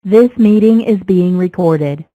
This meeting is being recorded.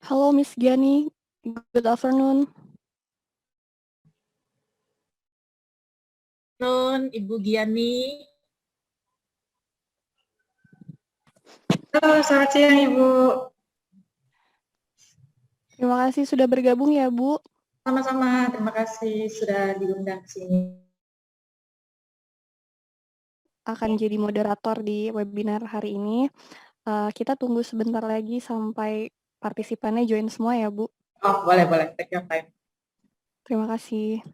Halo Miss Giani, good afternoon. Ibu Giani. Halo, selamat siang Ibu. Terima kasih sudah bergabung ya Bu. Sama-sama, terima kasih sudah diundang ke sini. Akan jadi moderator di webinar hari ini. Kita tunggu sebentar lagi sampai partisipannya join semua ya Bu. Oh, boleh, take your time. Terima kasih.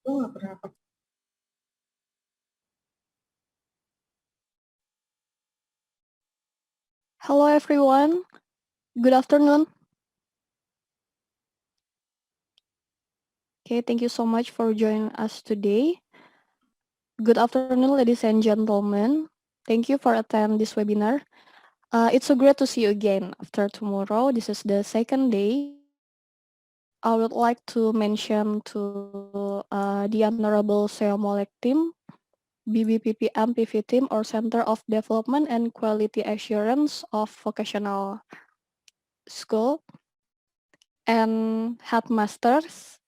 nggak pernah pakai. Hello everyone, good afternoon. Okay, thank you so much for joining us today. Good afternoon, ladies and gentlemen. Thank you for attending this webinar. It's so great to see you again after tomorrow. This is the second day. I would like to mention to the Honorable Seomolek team, BBPPM PV team or Center of Development and Quality Assurance of Vocational School, and headmasters,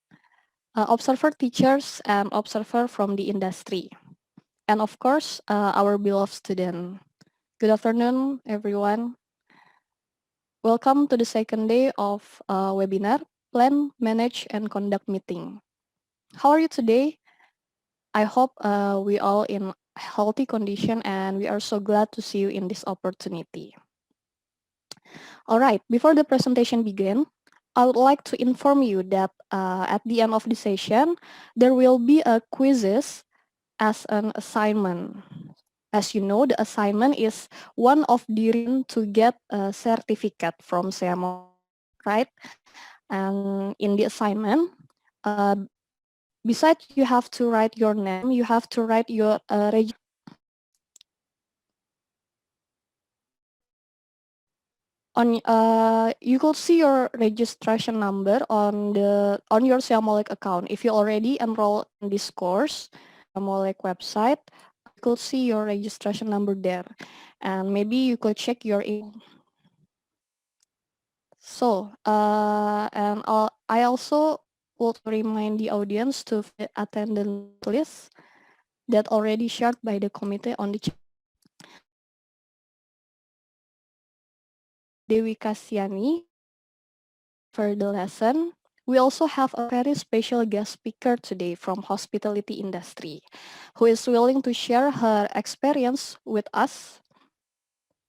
observer teachers, and observer from the industry. And of course, our beloved student. Good afternoon, everyone. Welcome to the second day of webinar, Plan, Manage, and Conduct Meeting. How are you today? I hope we all in healthy condition and we are so glad to see you in this opportunity. All right, before the presentation begin, I would like to inform you that at the end of the session, there will be a quizzes as an assignment. As you know, the assignment is one of the reasons to get a certificate from SEAMO, right? And in the assignment, besides you have to write your name, you have to write your you could see your registration number on your Siamolek account. If you already enroll in this course, Siamolek website, you could see your registration number there, and maybe you could check your email. So, I also would remind the audience to attendance list that already shared by the committee on the chat. Dewi Kasiyani for the lesson. We also have a very special guest speaker today from hospitality industry who is willing to share her experience with us.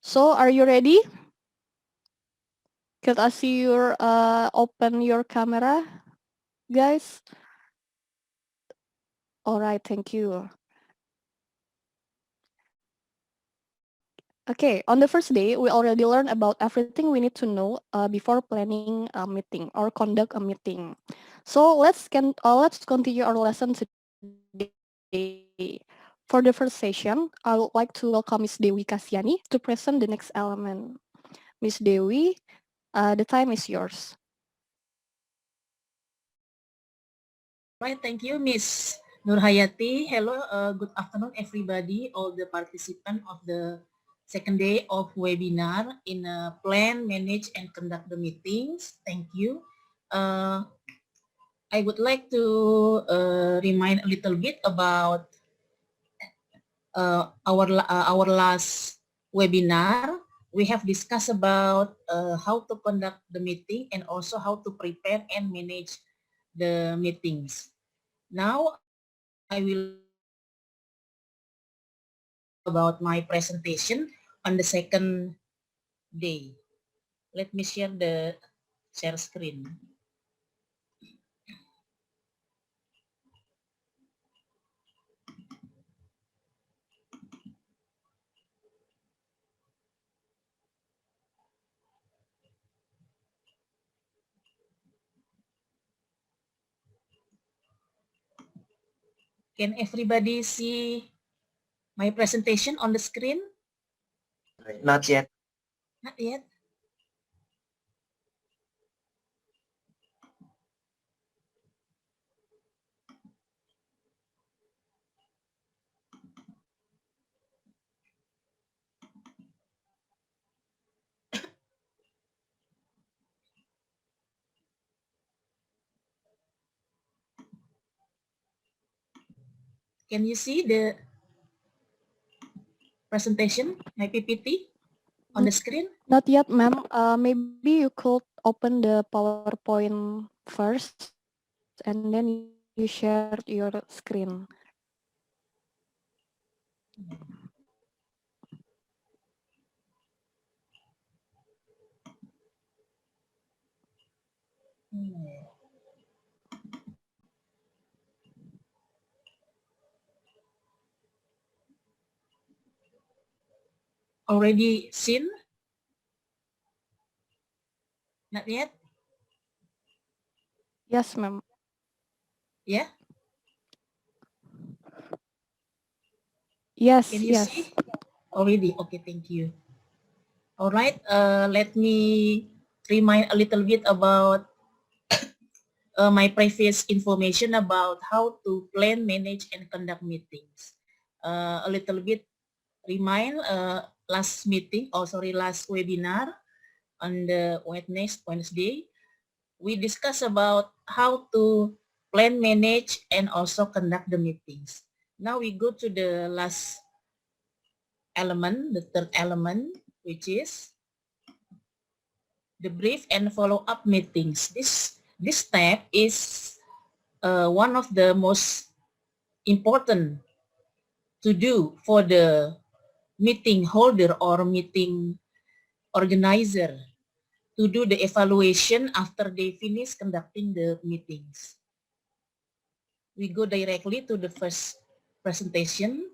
So are you ready? Could I see your open your camera, guys? All right, thank you. Okay, on the first day, we already learned about everything we need to know before planning a meeting or conduct a meeting. So let's continue our lesson today. For the first session, I would like to welcome Ms. Dewi Kasiyani to present the next element. Ms. Dewi, the time is yours. Right, thank you, Miss Nurhayati. Hello, good afternoon, everybody, all the participants of the second day of webinar in plan, manage, and conduct the meetings. Thank you. I would like to remind a little bit about our last webinar. We have discussed about how to conduct the meeting and also how to prepare and manage the meetings. Now, I will about my presentation on the second day. Let me share the share screen. Can everybody see my presentation on the screen? Not yet. Not yet. Can you see the presentation, my PPT on the screen? Not yet, ma'am. Maybe you could open the PowerPoint first and then you share your screen. already seen? Not yet? Yes, ma'am. Yeah? Yes, Can you yes. see? Already? Okay, thank you. All right, let me remind a little bit about my previous information about how to plan, manage, and conduct meetings. A little bit remind last meeting, last webinar on the Wednesday, we discussed about how to plan, manage, and also conduct the meetings. Now we go to the last element, the third element, which is the brief and follow-up meetings. This step is one of the most important to do for the meeting holder or meeting organizer to do the evaluation after they finish conducting the meetings. We go directly to the first presentation.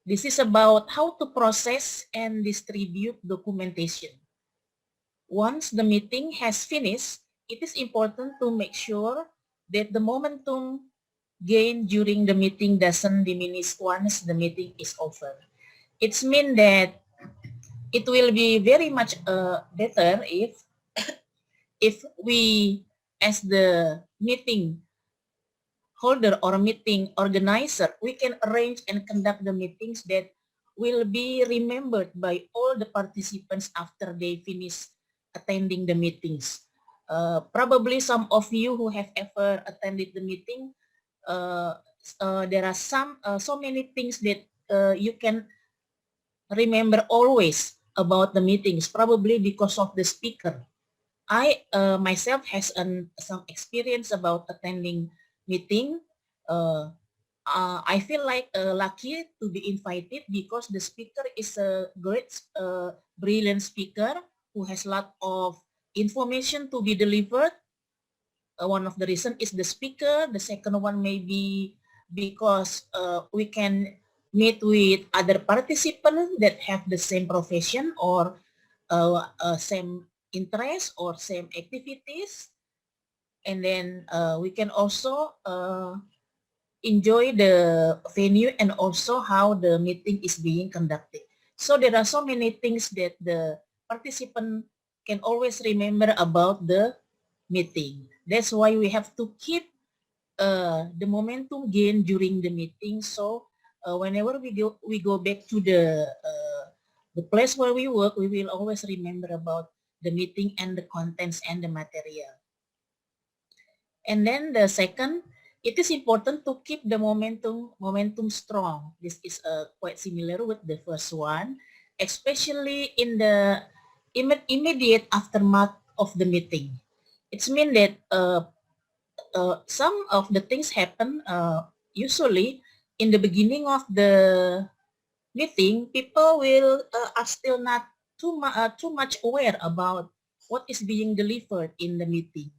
This is about how to process and distribute documentation. Once the meeting has finished, it is important to make sure that the momentum gained during the meeting doesn't diminish once the meeting is over. It's mean that it will be very much better if we, as the meeting holder or meeting organizer, we can arrange and conduct the meetings that will be remembered by all the participants after they finish attending the meetings. Probably some of you who have ever attended the meeting, there are so many things that you can remember always about the meetings, probably because of the speaker. I myself has some experience about attending meeting. Uh, I feel like lucky to be invited because the speaker is a great, brilliant speaker who has a lot of information to be delivered. One of the reason is the speaker. The second one may be because we can meet with other participants that have the same profession or same interest or same activities, and then we can also enjoy the venue and also how the meeting is being conducted. So there are so many things that the participant can always remember about the meeting. That's why we have to keep the momentum gained during the meeting. So whenever we go back to the place where we work, we will always remember about the meeting and the contents and the material. And then the second, it is important to keep the momentum strong. This is quite similar with the first one, especially in the immediate aftermath of the meeting. It's mean that some of the things happen usually in the beginning of the meeting. People will are still not too much aware about what is being delivered in the meeting.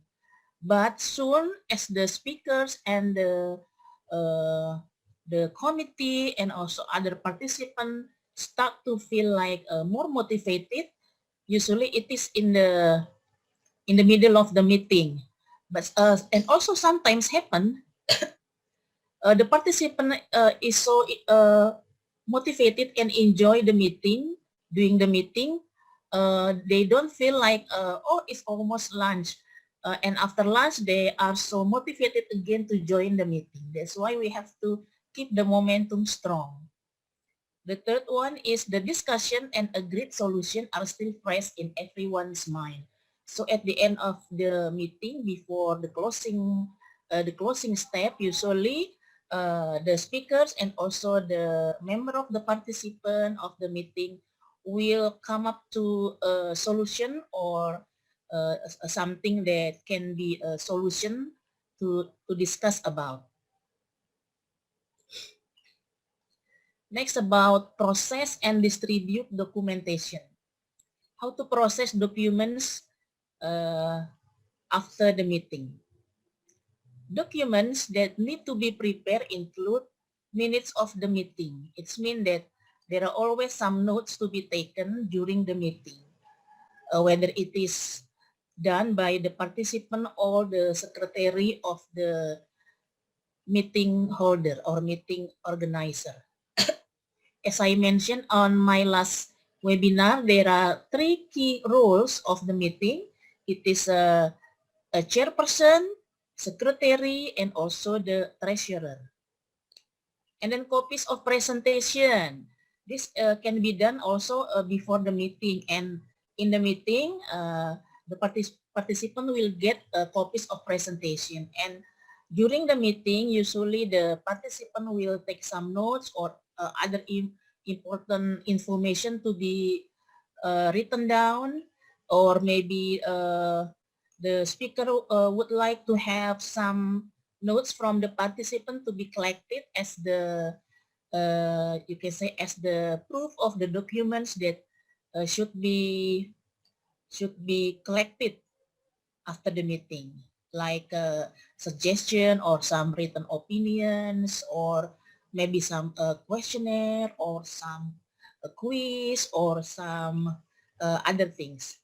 But soon as the speakers and the committee and also other participants start to feel like more motivated, usually it is in the middle of the meeting. But and also sometimes happen the participant is so motivated and enjoy the meeting. During the meeting, they don't feel like oh, it's almost lunch, and after lunch they are so motivated again to join the meeting. That's why we have to keep the momentum strong. The third one is the discussion and agreed solution are still fresh in everyone's mind. So at the end of the meeting, before the closing step, usually the speakers and also the member of the participant of the meeting will come up to a solution or something that can be a solution to discuss about. Next, about process and distribute documentation. How to process documents after the meeting. Documents that need to be prepared include minutes of the meeting. It's mean that there are always some notes to be taken during the meeting, whether it is done by the participant or the secretary of the meeting holder or meeting organizer. As I mentioned on my last webinar, there are 3 key roles of the meeting. It is a chairperson, secretary, and also the treasurer. And then copies of presentation. This can be done also before the meeting, and in the meeting, the participant will get copies of presentation, and during the meeting, usually the participant will take some notes or other important information to be written down, or maybe the speaker would like to have some notes from the participant to be collected as the you can say as the proof of the documents that should be collected after the meeting, like suggestion or some written opinions, or maybe some questionnaire or some quiz or some other things.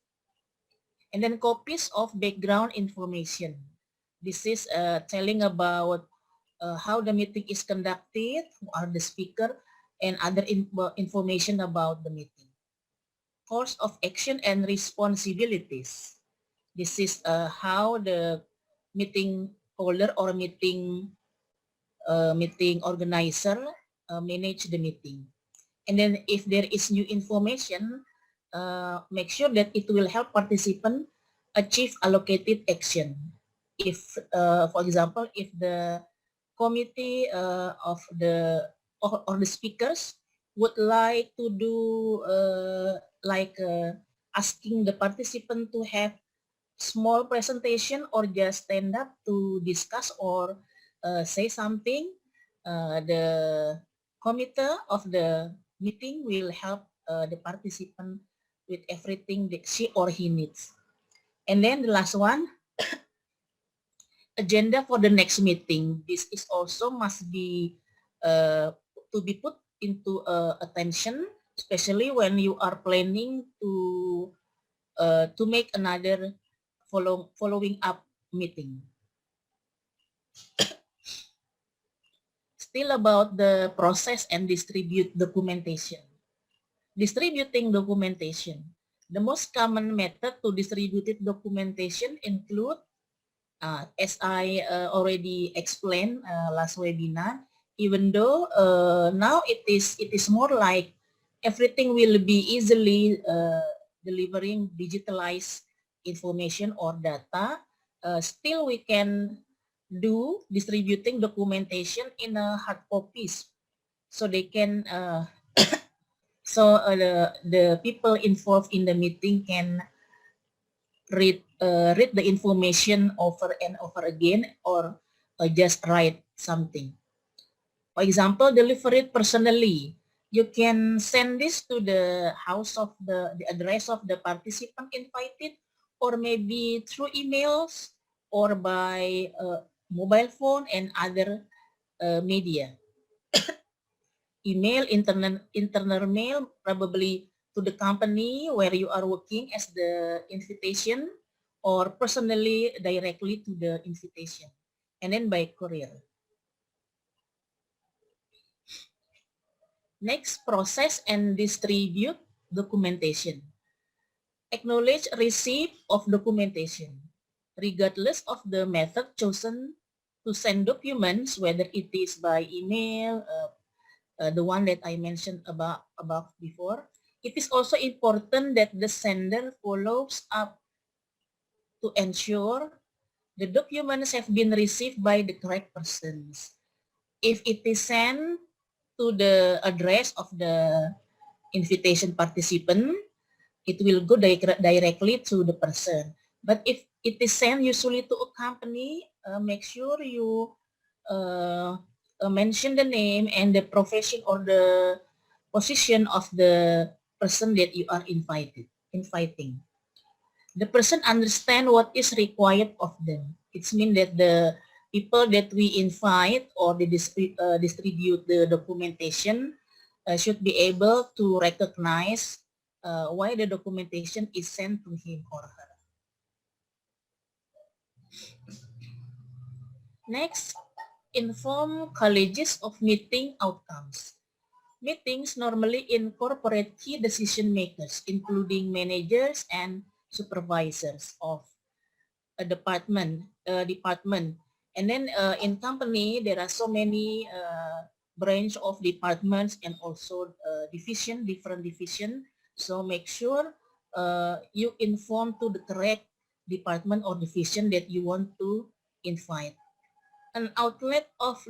And then copies of background information. This is telling about how the meeting is conducted, who are the speaker, and other information about the meeting. Course of action and responsibilities. This is how the meeting holder or meeting organizer manage the meeting. And then if there is new information, make sure that it will help participant achieve allocated action. If, for example, if the committee of the or the speakers would like to do asking the participant to have small presentation or just stand up to discuss or say something, the committee of the meeting will help the participant with everything that she or he needs. And then the last one, agenda for the next meeting. This is also must be to be put into attention, especially when you are planning to make another following up meeting. Still about the process and distribute documentation. Distributing documentation. The most common method to distribute documentation include, as I already explained last webinar, even though now it is more like everything will be easily delivering digitalized information or data, still we can do distributing documentation in hard copies, so they can the people involved in the meeting can read the information over and over again, or just write something. For example, deliver it personally. You can send this to the house of the address of the participant invited, or maybe through emails or by mobile phone and other media. Email, internal mail, probably to the company where you are working as the invitation, or personally directly to the invitation, and then by courier. Next, process and distribute documentation. Acknowledge receipt of documentation. Regardless of the method chosen to send documents, whether it is by email, the one that I mentioned about before, it is also important that the sender follows up to ensure the documents have been received by the correct persons. If it is sent to the address of the invitation participant, it will go directly to the person. But if it is sent usually to a company, make sure you mention the name and the profession or the position of the person that you are inviting. The person understand what is required of them. It means that the people that we invite or they distribute the documentation, should be able to recognize why the documentation is sent to him or her. Next, inform colleges of meeting outcomes. Meetings normally incorporate key decision makers, including managers and supervisors of a department. And then in company, there are so many branch of departments and also different division. So make sure you inform to the correct department or division that you want to invite. An outlet of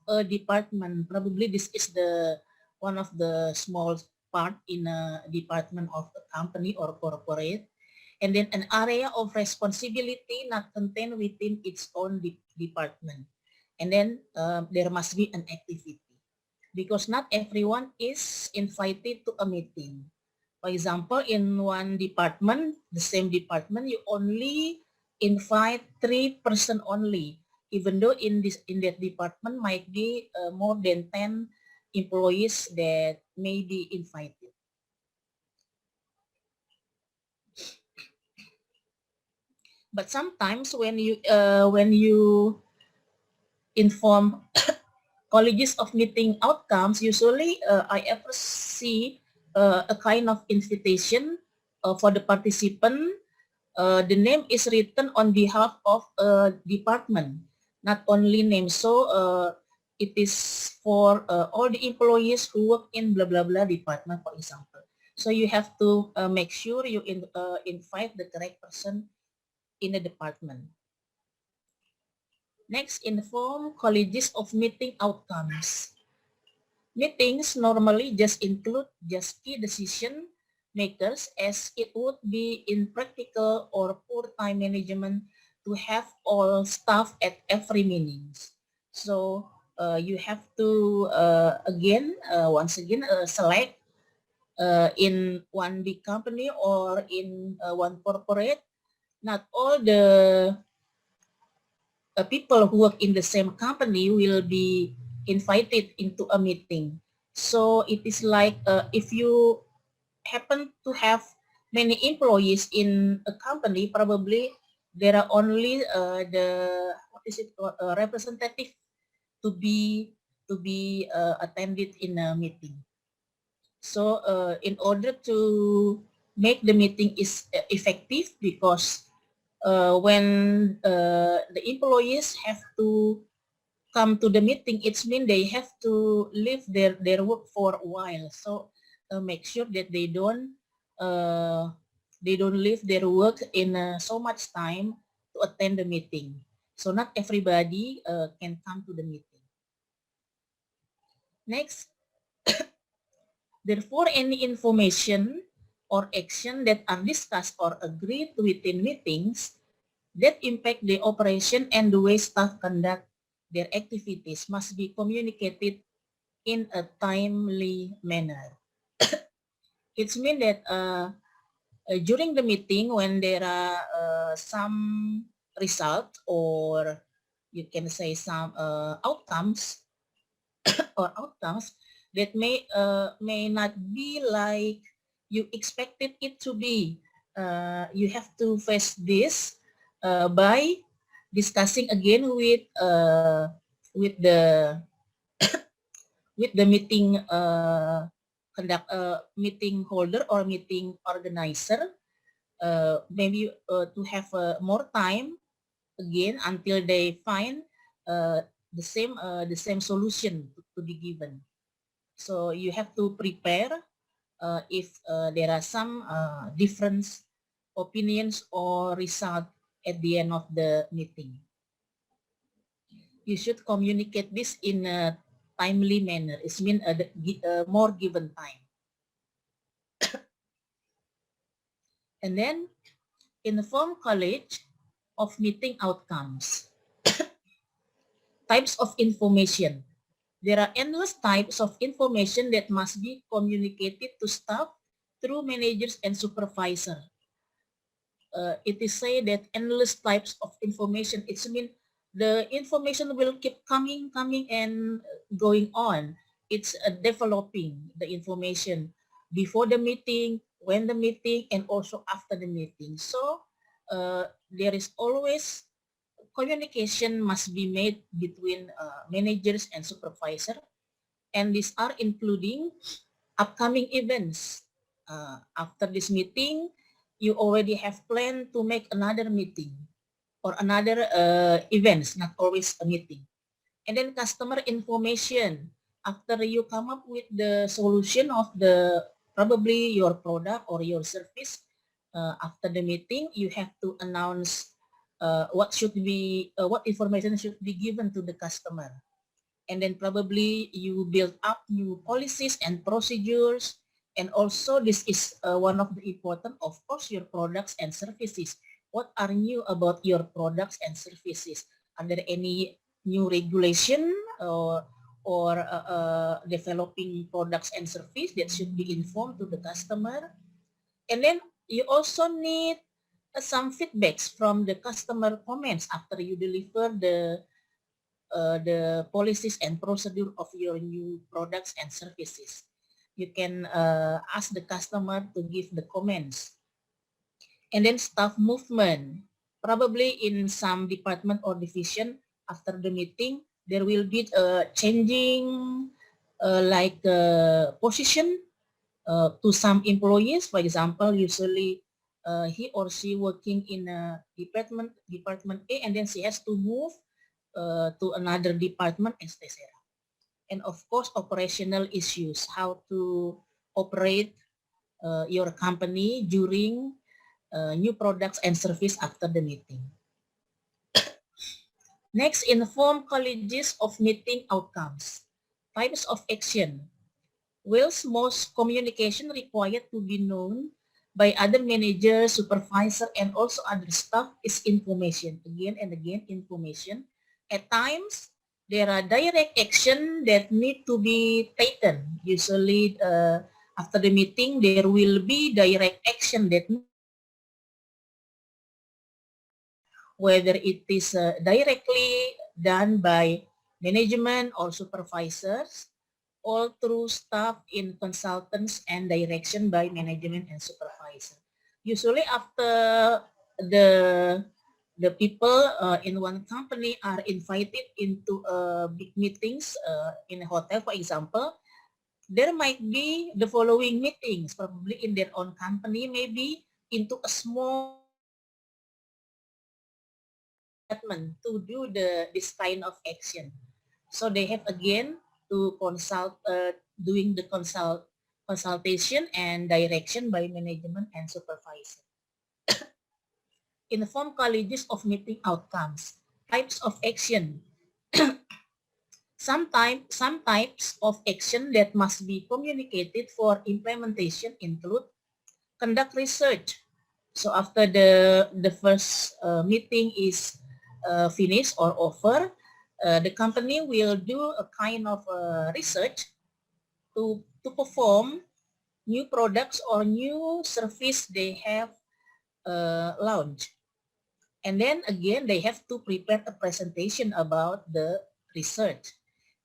a department, probably this is the one of the small part in a department of a company or corporate, and then an area of responsibility not contained within its own department, and then there must be an activity, because not everyone is invited to a meeting. For example, in one department, the same department, you only invite 3 person only, even though in that department might be more than 10 employees that may be invited. But sometimes when you inform colleges of meeting outcomes, usually I ever see a kind of invitation for the participant. The name is written on behalf of a department, not only name. So it is for all the employees who work in blah blah blah department, for example. So you have to make sure you invite the correct person in the department. Next, inform colleges of meeting outcomes. Meetings normally just include just key decision makers, as it would be impractical or poor time management to have all staff at every meeting. So you have to once again select in one big company or in one corporate. Not all the people who work in the same company will be invited into a meeting. So it is like if you happen to have many employees in a company, probably there are only representative to be attended in a meeting. So in order to make the meeting is effective, because when the employees have to come to the meeting, it's mean they have to leave their work for a while. So make sure that they don't leave their work in so much time to attend the meeting. So not everybody can come to the meeting. Next, therefore, any information or action that are discussed or agreed within meetings that impact the operation and the way staff conduct their activities must be communicated in a timely manner. It means that during the meeting, when there are some result, or you can say some outcomes that may not be like you expected it to be. You have to face this by discussing again with the meeting meeting holder or meeting organizer, maybe to have more time again until they find the same solution to be given. So you have to prepare if there are some different opinions or result at the end of the meeting. You should communicate this in a timely manner. It means more given time. And then inform college of meeting outcomes. Types of information. There are endless types of information that must be communicated to staff through managers and supervisor. It is said that endless types of information. It means the information will keep coming and going on. it's developing the information before the meeting, when the meeting, and also after the meeting. So there is always communication must be made between managers and supervisor, and these are including upcoming events. After this meeting, you already have planned to make another meeting or another events, not always a meeting. And then customer information. After you come up with the solution of the probably your product or your service, after the meeting, you have to announce what information should be given to the customer. And then probably you build up new policies and procedures. And also this is one of the important, of course, your products and services. What are new about your products and services? Are there any new regulation or developing products and service that should be informed to the customer? And then you also need some feedbacks from the customer comments after you deliver the policies and procedure of your new products and services. You can ask the customer to give the comments. And then staff movement. Probably in some department or division, after the meeting, there will be a changing position to some employees. For example, usually he or she working in a department A, and then she has to move to another department, etc. And of course, operational issues, how to operate your company during new products and service after the meeting. Next, inform colleagues of meeting outcomes. Types of action. Whilst most communication required to be known by other managers, supervisor, and also other staff is information. Again and again, information. At times, there are direct action that need to be taken. Usually, after the meeting, there will be direct action that whether it is directly done by management or supervisors, all through staff in consultants and direction by management and supervisor. Usually after the people in one company are invited into big meetings in a hotel, for example, there might be the following meetings, probably in their own company, maybe into a small to do this kind of action. So they have again to consult, doing the consultation and direction by management and supervisor. Inform colleagues of meeting outcomes. Types of action. Some types of action that must be communicated for implementation include conduct research. So after the first meeting is finished or over, the company will do a kind of research to perform new products or new service they have launched. And then again, they have to prepare a presentation about the research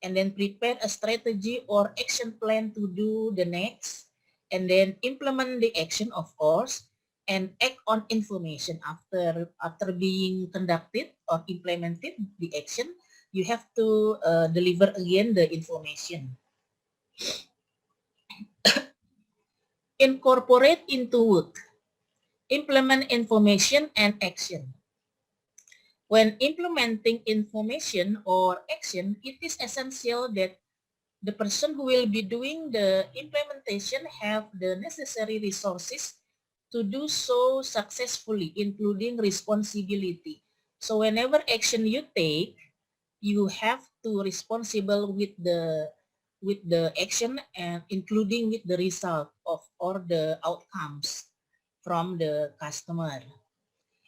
and then prepare a strategy or action plan to do the next, and then implement the action, of course, and act on information after being conducted or implemented the action. You have to deliver again the information. Incorporate into work. Implement information and action. When implementing information or action, it is essential that the person who will be doing the implementation have the necessary resources to do so successfully, including responsibility. So whenever action you take, you have to responsible with the action and including with the result of or the outcomes from the customer.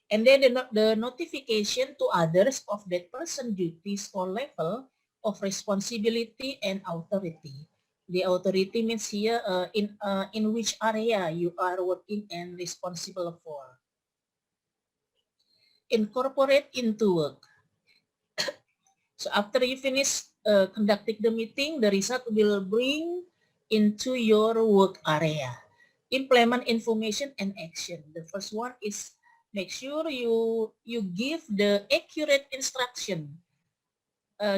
And then the notification to others of that person duties or level of responsibility and authority. The authority means here in which area you are working and responsible for. Incorporate into work. So after you finish conducting the meeting, the result will bring into your work area. Implement information and action. The first one is make sure you give the accurate instruction.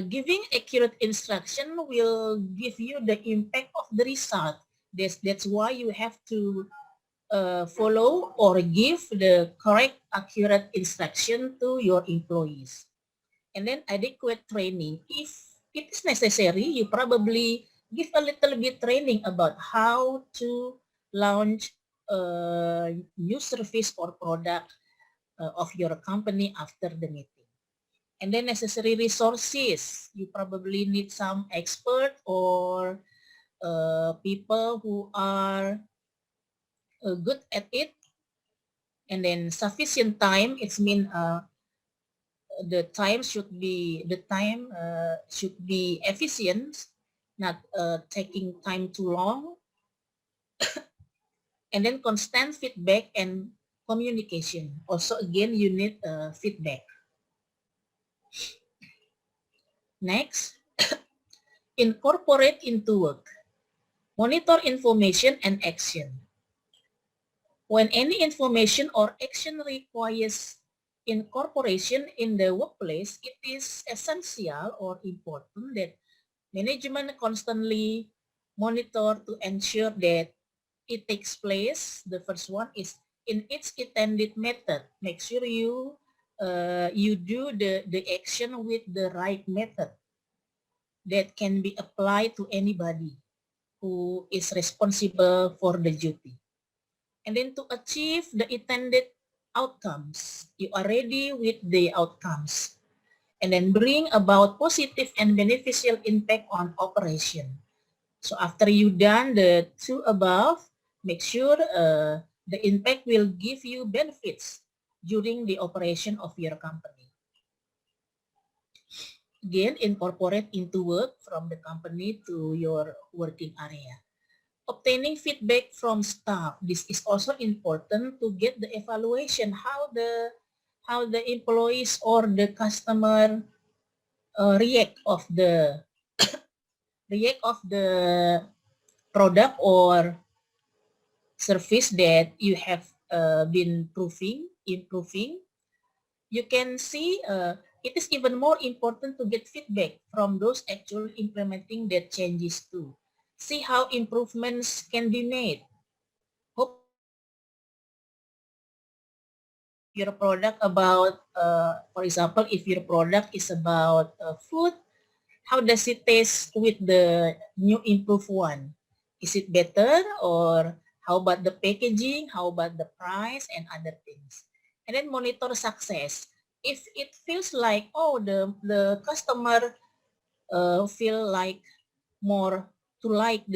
Giving accurate instruction will give you the impact of the result. That's why you have to follow or give the correct, accurate instruction to your employees. And then adequate training. If it is necessary, you probably give a little bit training about how to launch a new service or product of your company after the meeting. And then necessary resources. You probably need some expert or people who are good at it. And then sufficient time, it's mean the time should be efficient, not taking time too long. And then constant feedback and communication. Also, again, you need feedback. Next, incorporate into work. Monitor information and action. When any information or action requires incorporation in the workplace, it is essential or important that management constantly monitor to ensure that it takes place. The first one is in its intended method. Make sure you do the action with the right method that can be applied to anybody who is responsible for the duty. And then to achieve the intended outcomes, you are ready with the outcomes. And then bring about positive and beneficial impact on operation. So after you done the two above, make sure the impact will give you benefits during the operation of your company. Again, incorporate into work from the company to your working area. Obtaining feedback from staff. This is also important to get the evaluation how the employees or the customer react of the product or service that you have been improving. You can see it is even more important to get feedback from those actually implementing that changes too. See how improvements can be made. Hope your product about, for example, if your product is about food, how does it taste with the new improved one? Is it better, or how about the packaging? How about the price and other things? And then monitor success. If it feels like, oh, the customer feel like more to like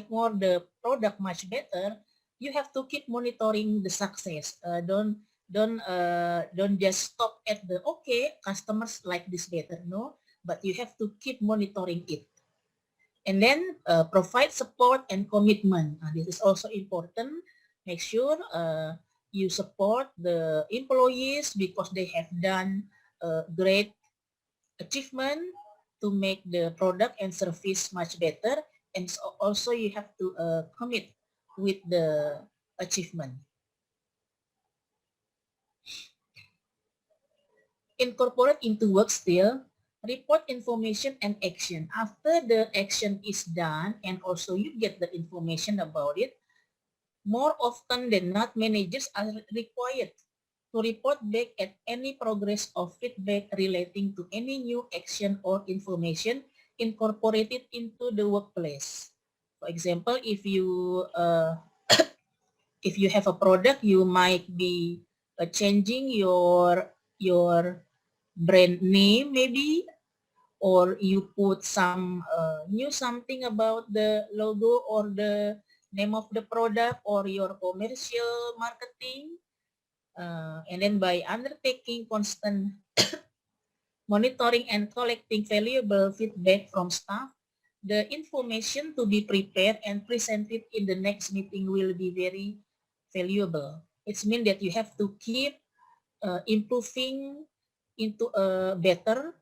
more the product much better, you have to keep monitoring the success. Don't just stop at the okay, customers like this better. No, but you have to keep monitoring it. And then provide support and commitment. This is also important. Make sure you support the employees because they have done great achievement to make the product and service much better. And so also you have to commit with the achievement. Incorporate into work still, report information and action. After the action is done and also you get the information about it, more often than not, managers are required to report back at any progress or feedback relating to any new action or information incorporated into the workplace. For example, if you have a product, you might be changing your brand name maybe, or you put some new something about the logo or the name of the product or your commercial marketing. And then by undertaking constant monitoring and collecting valuable feedback from staff, the information to be prepared and presented in the next meeting will be very valuable. It means that you have to keep improving into a better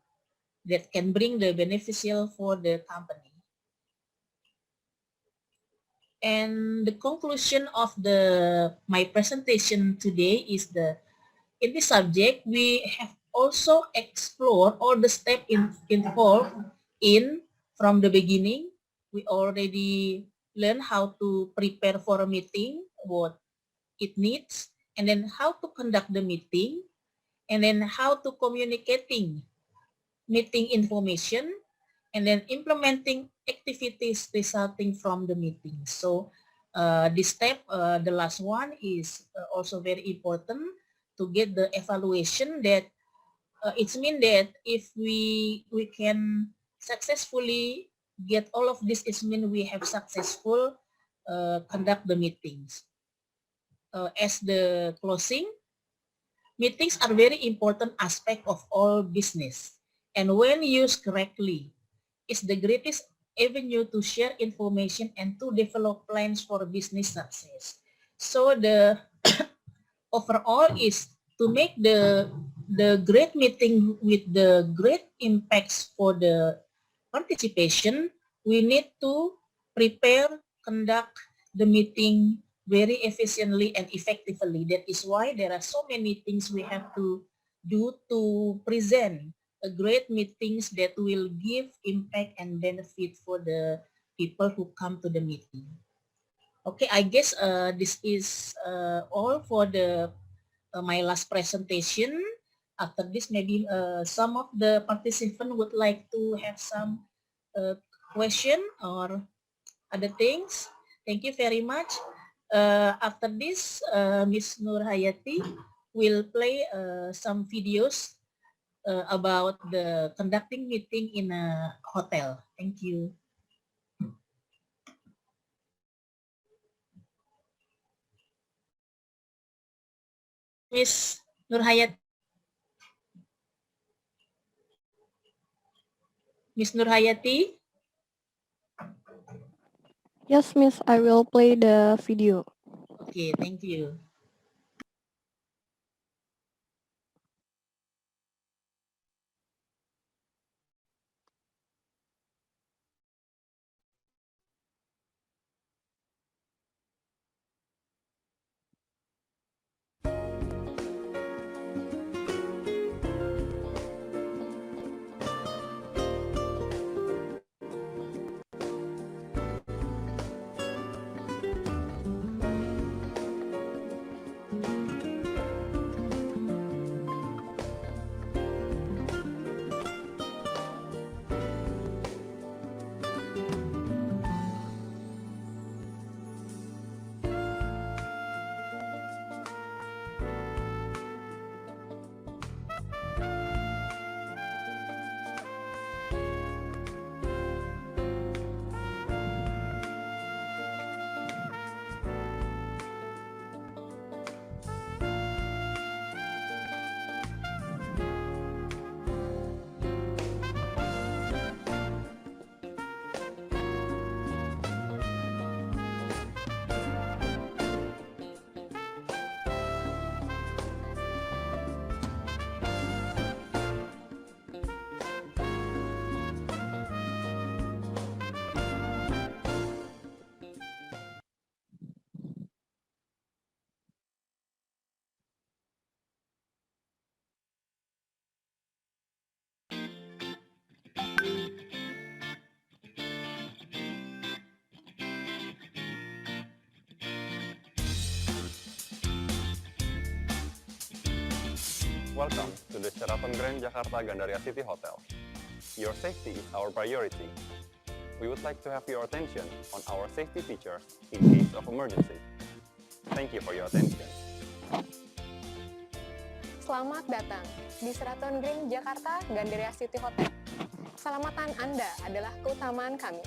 that can bring the beneficial for the company. And the conclusion of my presentation today is in this subject, we have also explored all the steps involved from the beginning. We already learned how to prepare for a meeting, what it needs, and then how to conduct the meeting, and then how to communicating meeting information, and then implementing activities resulting from the meeting. So this step, the last one, is also very important to get the evaluation that it means that if we can successfully get all of this, it means we have successful conduct the meetings. As the closing, meetings are very important aspect of all business, and when used correctly, is the greatest avenue to share information and to develop plans for business success. So the overall is to make the great meeting with the great impacts for the participation. We need to prepare, conduct the meeting very efficiently and effectively. That is why there are so many things we have to do to present a great meetings that will give impact and benefit for the people who come to the meeting. Okay, I guess this is all for my last presentation. After this, maybe some of the participants would like to have some question or other things. Thank you very much. After this, Ms. Nur Hayati will play some videos about the conducting meeting in a hotel. Thank you. Ms. Nur Hayati. Ms. Nur Hayati. Yes, Miss, I will play the video. Okay, thank you. Welcome to the Sheraton Grand Jakarta Gandaria City Hotel. Your safety is our priority. We would like to have your attention on our safety features in case of emergency. Thank you for your attention. Selamat datang di Sheraton Grand Jakarta Gandaria City Hotel. Keselamatan Anda adalah keutamaan kami.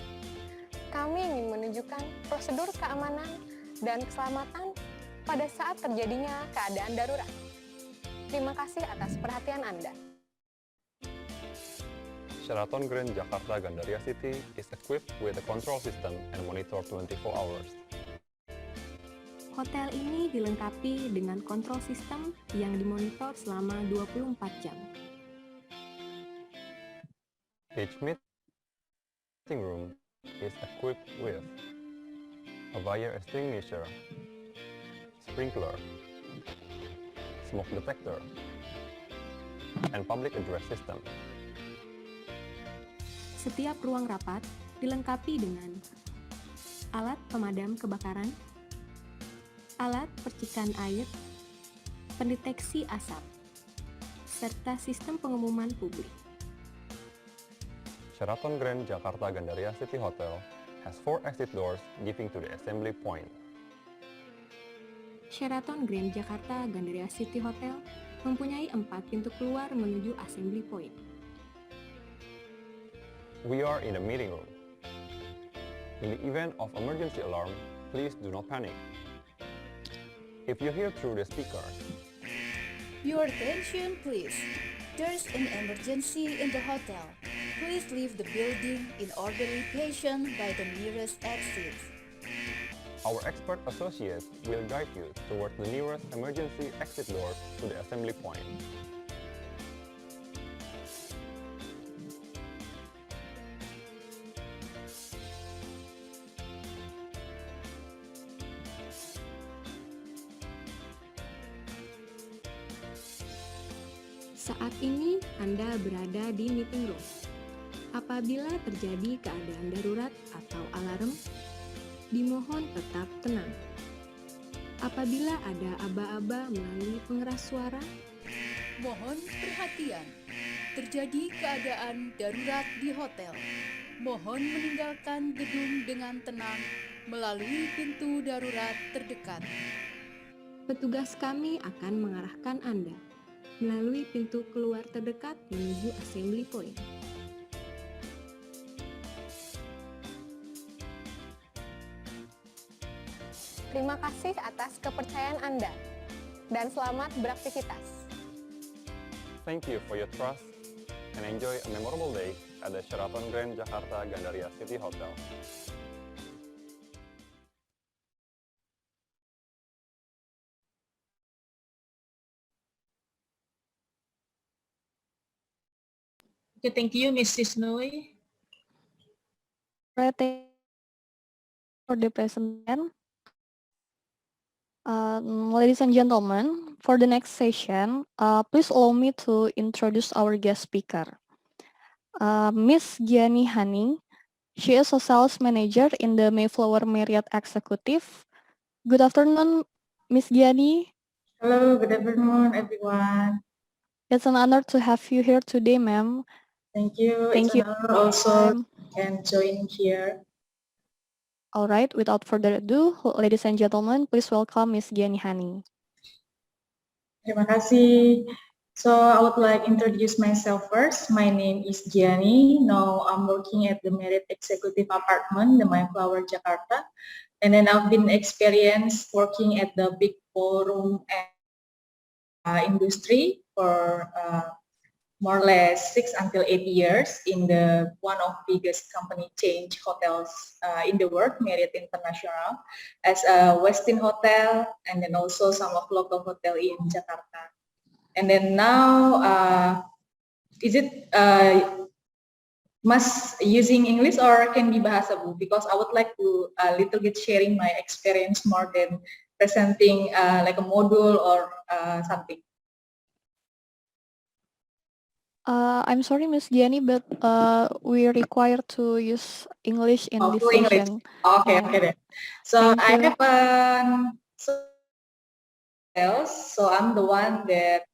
Kami ingin menunjukkan prosedur keamanan dan keselamatan pada saat terjadinya keadaan darurat. Terima kasih atas perhatian Anda. Sheraton Grand Jakarta Gandaria City is equipped with a control system and monitor 24 hours. Hotel ini dilengkapi dengan kontrol sistem yang dimonitor selama 24 jam. Each meeting room is equipped with a fire extinguisher, sprinkler, smoke detector, and public address system. Setiap ruang rapat dilengkapi dengan alat pemadam kebakaran, alat percikan air, pendeteksi asap, serta sistem pengumuman publik. Sheraton Grand Jakarta Gandaria City Hotel has 4 exit doors giving to the assembly point. Sheraton Grand Jakarta Gandaria City Hotel mempunyai 4 pintu keluar menuju assembly point. We are in a meeting room. In the event of emergency alarm, please do not panic. If you hear through the speakers, Your attention, please. There's an emergency in the hotel. Please leave the building in orderly fashion by the nearest exit. our expert associates will guide you towards the nearest emergency exit door to the assembly point. Saat ini Anda berada di meeting room. Apabila terjadi keadaan darurat atau alarm, dimohon tetap tenang. Apabila ada aba-aba melalui pengeras suara, Mohon perhatian. Terjadi keadaan darurat di hotel. Mohon meninggalkan gedung dengan tenang melalui pintu darurat terdekat. petugas kami akan mengarahkan Anda melalui pintu keluar terdekat menuju assembly point. Terima kasih atas kepercayaan Anda, dan selamat beraktivitas. Thank you for your trust and enjoy a memorable day at the Sheraton Grand Jakarta Gandaria City Hotel. Okay, thank you, Mrs. Noi. Right, thank you for the presentation. Ladies and gentlemen, for the next session, please allow me to introduce our guest speaker. Miss Giani Hani. She is a sales manager in the Mayflower Marriott Executive. Good afternoon, Miss Giani. Hello, good afternoon, everyone. It's an honor to have you here today, ma'am. Thank you. Thank It's you. an honor also and join here. All right, without further ado, ladies and gentlemen, please welcome Miss Giani Hani. Terima kasih. So I would like to introduce myself first. My name is Giani. Now I'm working at the Marriott Executive Apartment, the Mayflower, Jakarta. And then I've been experienced working at the big ballroom and industry for more or less 6 until 8 years in the one of biggest company chain hotels in the world, Marriott International, as a Westin hotel, and then also some of local hotel in Jakarta. And then now, is it must using English or can be Bahasa Bu? Because I would like to a little bit sharing my experience more than presenting like a module or something. I'm sorry, Miss Giani, but we are required to use English in this English. session. Okay, Yeah. okay then. So Thank I you. have sales, so I'm the one that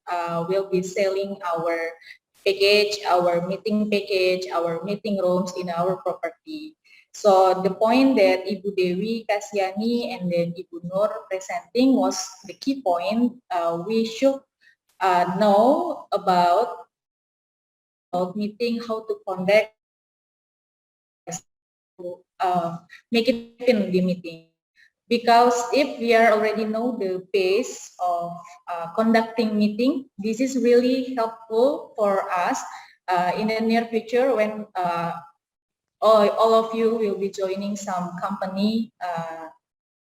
will be selling our package, our meeting package, our meeting rooms in our property. So the point that Ibu Dewi Kasiyani and then Ibu Nur presenting was the key point. We should know about meeting, how to conduct, make it in the meeting. Because if we are already know the pace of conducting meeting, this is really helpful for us in the near future when all of you will be joining some company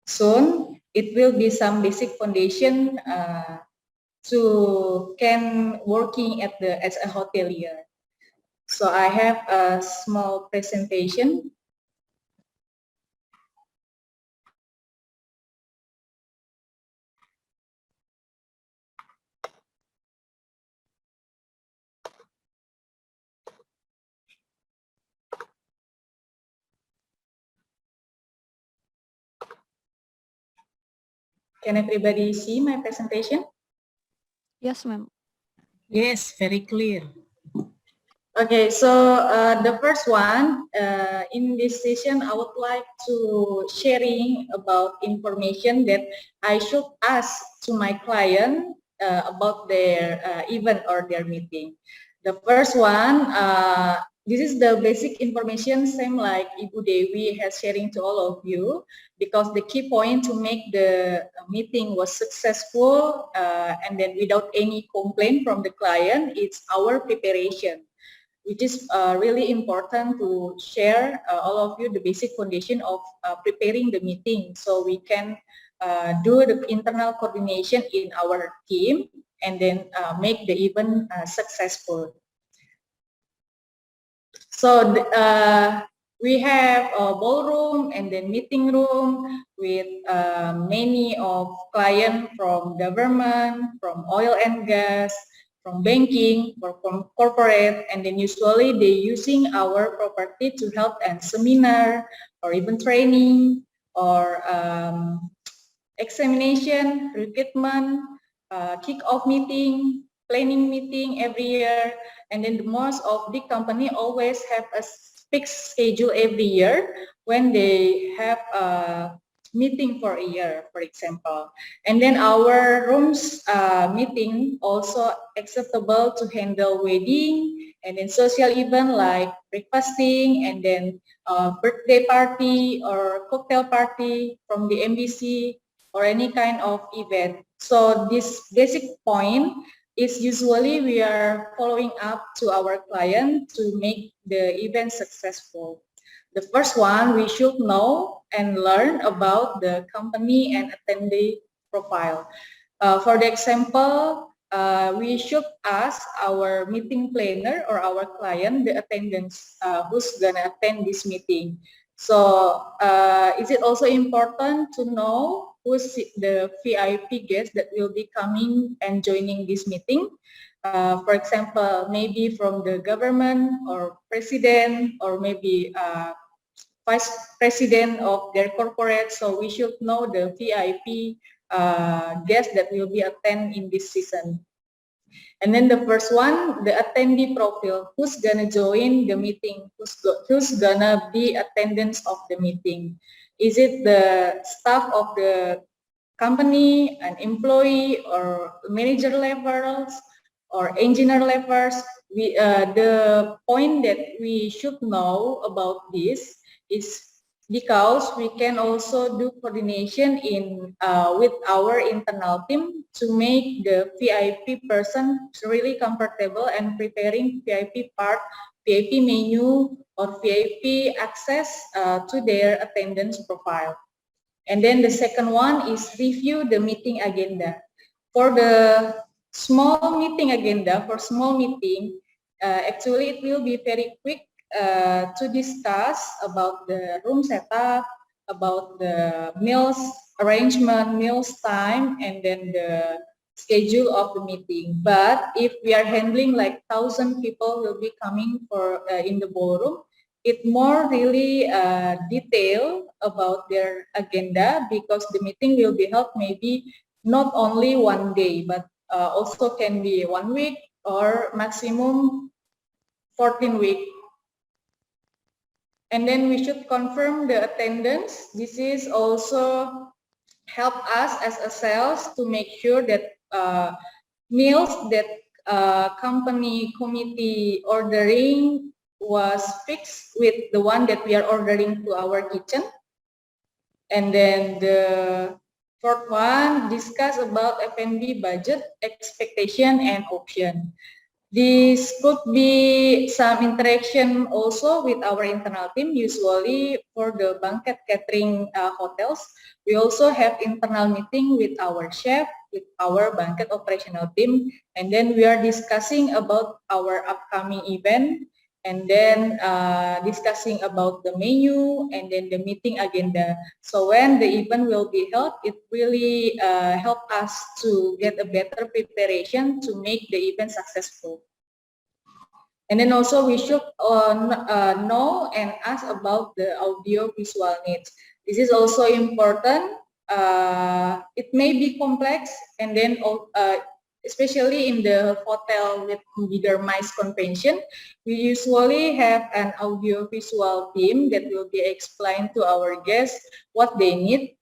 soon. It will be some basic foundation to can working at as a hotelier. So I have a small presentation. Can everybody see my presentation? Yes, ma'am. Yes, very clear. Okay, so the first one, in this session, I would like to sharing about information that I should ask to my client about their event or their meeting. The first one, this is the basic information, same like Ibu Dewi has sharing to all of you, because the key point to make the meeting was successful and then without any complaint from the client, it's our preparation, which is really important to share all of you the basic foundation of preparing the meeting, so we can do the internal coordination in our team and then make the event successful. So we have a ballroom and then meeting room with many of clients from government, from oil and gas, from banking, or from corporate, and then usually they using our property to help and seminar or even training or examination, recruitment, kick-off meeting, planning meeting every year, and then the most of big company always have a fixed schedule every year when they have a meeting for a year, for example. And then our rooms meeting also acceptable to handle wedding and then social event like breakfasting and then birthday party or cocktail party from the MBC or any kind of event. So this basic point is usually we are following up to our client to make the event successful. The first one, we should know and learn about the company and attendee profile. For the example, we should ask our meeting planner or our client the attendance who's gonna attend this meeting. So is it also important to know who's the VIP guest that will be coming and joining this meeting? For example, maybe from the government or president or maybe vice president of their corporate. So we should know the VIP guests that will be attend in this season. And then the first one, the attendee profile, who's gonna join the meeting, who's gonna be attendance of the meeting. Is it the staff of the company, an employee, or manager levels, or engineer levels? The point that we should know about this is because we can also do coordination in with our internal team to make the VIP person really comfortable and preparing VIP part, VIP menu, or VIP access to their attendance profile. And then the second one is review the meeting agenda. For the small meeting agenda, for small meeting, actually it will be very quick to discuss about the room setup, about the meals arrangement, meals time, and then the schedule of the meeting. But if we are handling like 1,000 people will be coming for in the ballroom, it more really detail about their agenda, because the meeting will be held maybe not only one day, but also can be 1 week or maximum 14 weeks. And then we should confirm the attendance. This is also help us as a sales to make sure that meals that company committee ordering was fixed with the one that we are ordering to our kitchen. And then the fourth one, discuss about F&B budget, expectation, and option. This could be some interaction also with our internal team. Usually for the banquet catering hotels, we also have internal meeting with our chef, with our banquet operational team, and then we are discussing about our upcoming event and then discussing about the menu, and then the meeting agenda. So when the event will be held, it really help us to get a better preparation to make the event successful. And then also we should know and ask about the audio visual needs. This is also important. It may be complex, and then especially in the hotel with bigger MICE convention, we usually have an audio visual team that will be explained to our guests what they need,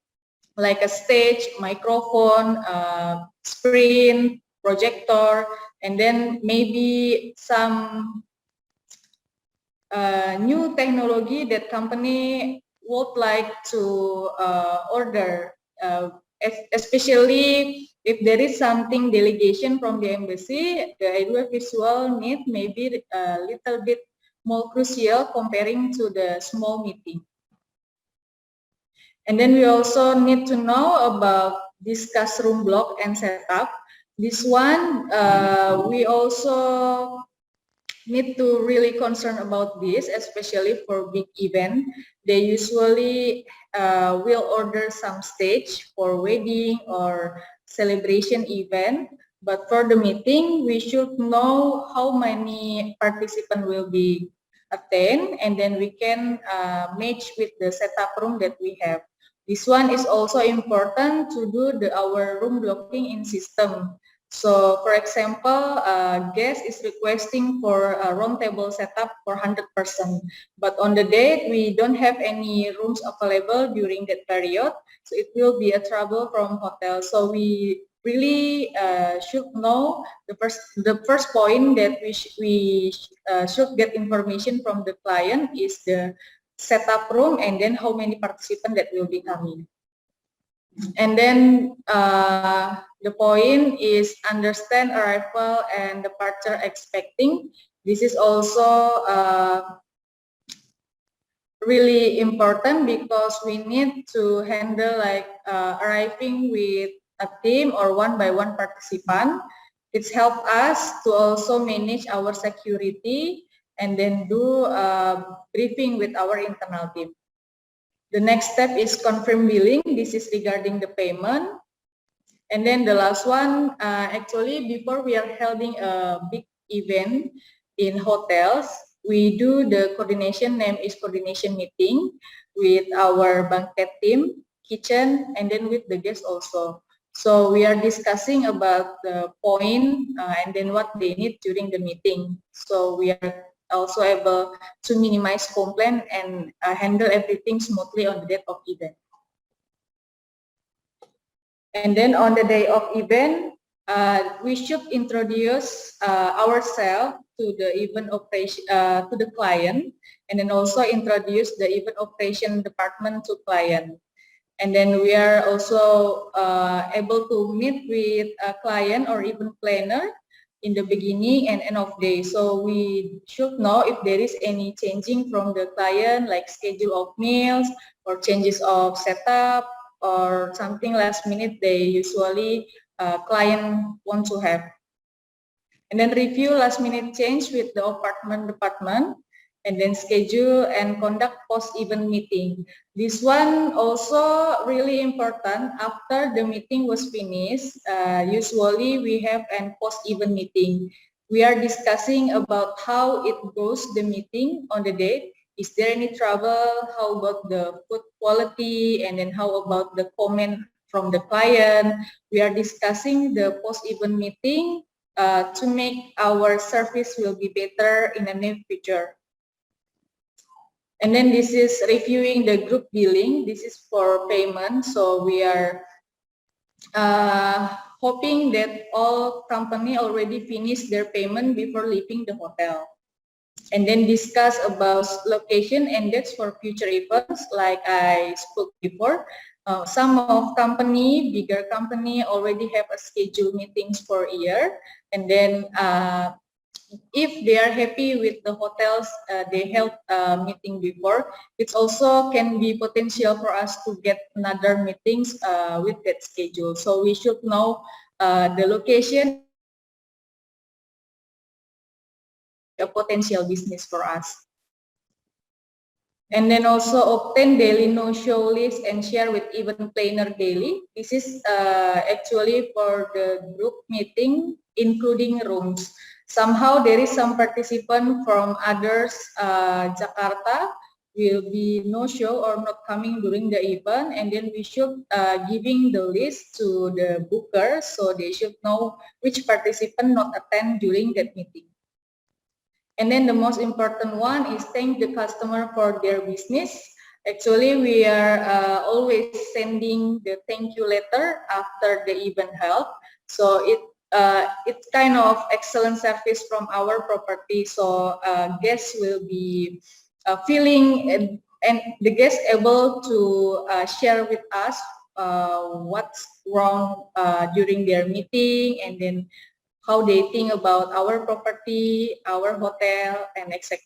like a stage, microphone, screen, projector, and then maybe some new technology that company would like to order, especially if there is something delegation from the embassy, the audio visual need may be a little bit more crucial comparing to the small meeting. And then we also need to know about discuss room block and setup. This one, we also need to really concern about this, especially for big event. They usually will order some stage for wedding or celebration event. But for the meeting, we should know how many participants will be attend, and then we can match with the setup room that we have. This one is also important to do our room blocking in system. So, for example, guest is requesting for a round table setup for 100%, but on the date we don't have any rooms available during that period, so it will be a trouble from hotel. So we really should know the first point that we should get information from the client is the setup room, and then how many participants that will be coming. And then the point is understand arrival and departure expecting. This is also really important because we need to handle like arriving with a team or one by one participant. It's helped us to also manage our security and then do briefing with our internal team. The next step is confirm billing. This is regarding the payment. And then the last one, actually before we are holding a big event in hotels, we do the coordination, name is coordination meeting with our banquet team, kitchen, and then with the guests also. So we are discussing about the point and then what they need during the meeting. So we are also able to minimize complaint and handle everything smoothly on the day of event. And then on the day of event, we should introduce ourselves to the event operation to the client, and then also introduce the event operation department to client. And then we are also able to meet with a client or event planner in the beginning and end of day. So we should know if there is any changing from the client, like schedule of meals or changes of setup or something last minute they usually client want to have. And then review last minute change with the apartment department, and then schedule and conduct post-event meeting. This one also really important. After the meeting was finished, usually we have a post-event meeting. We are discussing about how it goes the meeting on the day. Is there any trouble? How about the food quality? And then how about the comment from the client? We are discussing the post-event meeting to make our service will be better in the near future. And then this is reviewing the group billing. This is for payment. So we are hoping that all company already finished their payment before leaving the hotel. And then discuss about location and dates for future events, like I spoke before. Some of company, bigger company, already have a scheduled meetings for a year. And then if they are happy with the hotels they held a meeting before, it also can be potential for us to get another meetings with that schedule. So we should know the location a potential business for us. And then also obtain daily no-show list and share with event planner daily. This is actually for the group meeting, including rooms. Somehow there is some participant from others, Jakarta, will be no-show or not coming during the event, and then we should giving the list to the booker, so they should know which participant not attend during that meeting. And then the most important one is thank the customer for their business. Actually, we are always sending the thank you letter after the event held. So it's kind of excellent service from our property. So guests will be feeling and the guests able to share with us what's wrong during their meeting, and then how they think about our property, our hotel, and etc.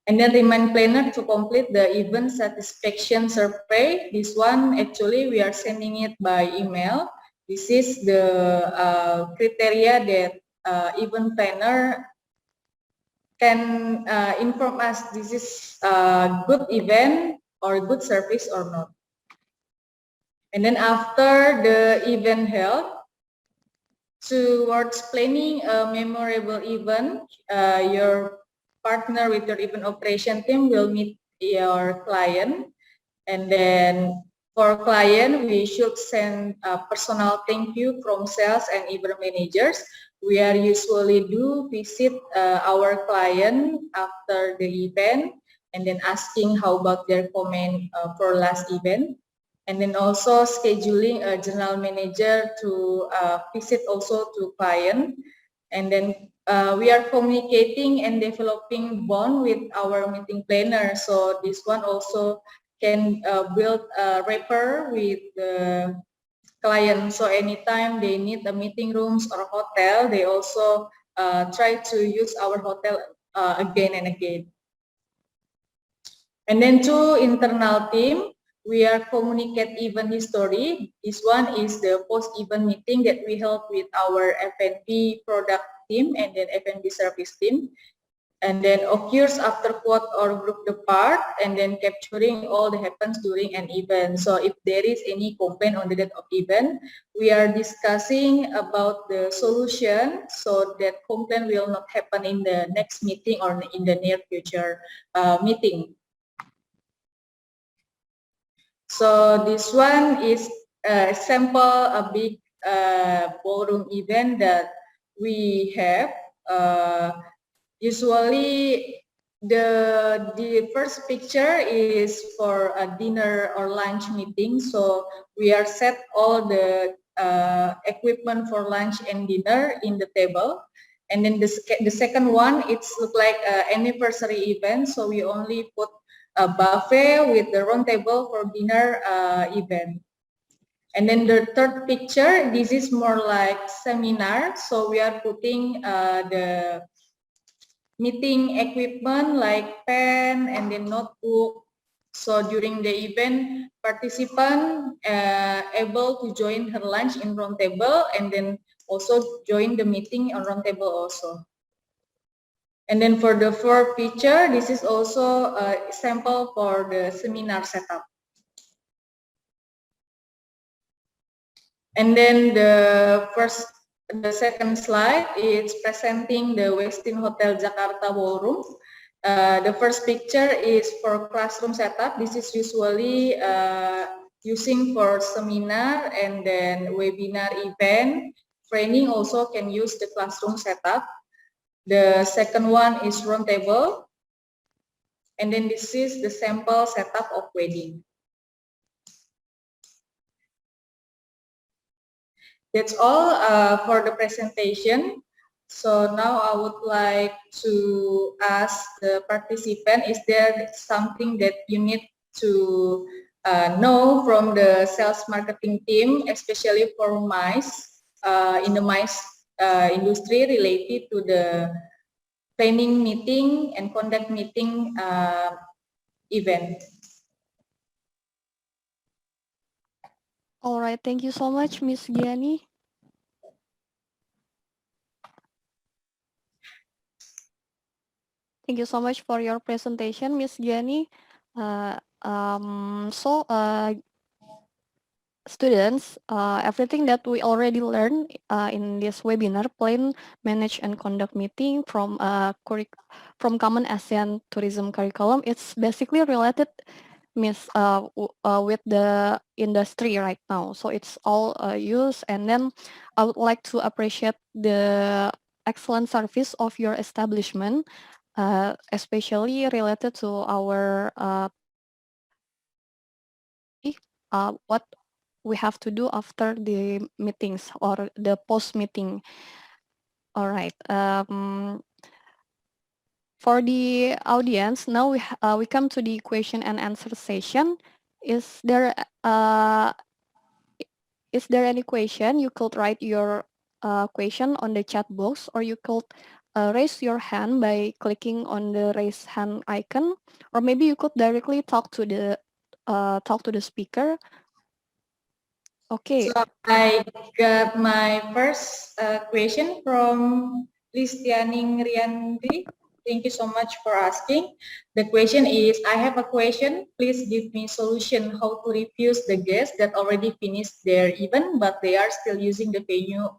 And then remind planner to complete the event satisfaction survey. This one actually we are sending it by email. This is the criteria that event planner can inform us this is a good event or good service or not. And then after the event held, towards planning a memorable event, your partner with your event operation team will meet your client, and then for client we should send a personal thank you from sales and event managers. We are usually do visit our client after the event and then asking how about their comment for last event. And then also scheduling a general manager to visit also to client. And then we are communicating and developing bond with our meeting planner. So this one also can build a rapport with the client. So anytime they need the meeting rooms or hotel, they also try to use our hotel again and again. And then to internal team, we are communicate event history. This one is the post-event meeting that we held with our F&B product team and then F&B service team. And then occurs after quote or group depart, and then capturing all that happens during an event. So if there is any complaint on the date of event, we are discussing about the solution so that complaint will not happen in the next meeting or in the near future meeting. So this one is a sample, a big ballroom event that we have. Usually the first picture is for a dinner or lunch meeting. So we are set all the equipment for lunch and dinner in the table. And then the second one, it's look like an anniversary event. So we only put a buffet with the round table for dinner event. And then the third picture, this is more like seminar. So we are putting the meeting equipment like pen and then notebook. So during the event, participant able to join her lunch in round table and then also join the meeting on round table also. And then for the fourth picture, this is also a sample for the seminar setup. And then the second slide is presenting the Westin Hotel Jakarta ballroom. The first picture is for classroom setup. This is usually using for seminar and then webinar event. Training also can use the classroom setup. The second one is round table. And then this is the sample setup of wedding. That's all for the presentation. So now I would like to ask the participant, is there something that you need to know from the sales marketing team, especially for MICE, in the MICE industry related to the planning meeting and conduct meeting event? All right, thank you so much, Miss Gianni. Thank you so much for your presentation, Miss Gianni. Students, everything that we already learned in this webinar, plan, manage, and conduct meeting from Common ASEAN Tourism Curriculum, it's basically related, with the industry right now. So it's all used, and then I would like to appreciate the excellent service of your establishment, especially related to our what we have to do after the meetings or the post meeting. All right. For the audience, now we come to the question and answer session. Is there uh, is there any question? You could write your question on the chat box, or you could raise your hand by clicking on the raise hand icon, or maybe you could directly talk to the speaker. Okay. So I got my first question from Listianing Riandri. Thank you so much for asking. The question is, I have a question. Please give me solution how to refuse the guests that already finished their event, but they are still using the venue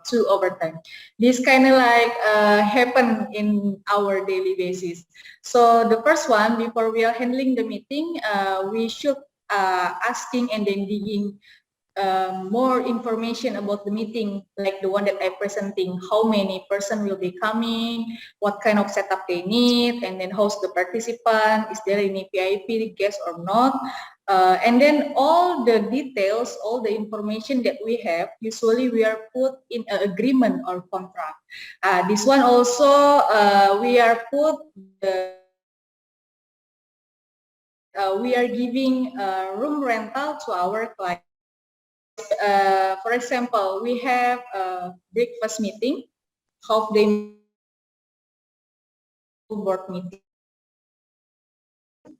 to overtime. This kind of like happen in our daily basis. So the first one, before we are handling the meeting, we should asking and then digging more information about the meeting, like the one that I'm presenting, how many person will be coming, what kind of setup they need, and then how's the participant, is there any VIP guest or not, and then all the details, all the information that we have, usually we are put in an agreement or contract. This one also, we are put we are giving room rental to our client. For example, we have a breakfast meeting, half day board meeting.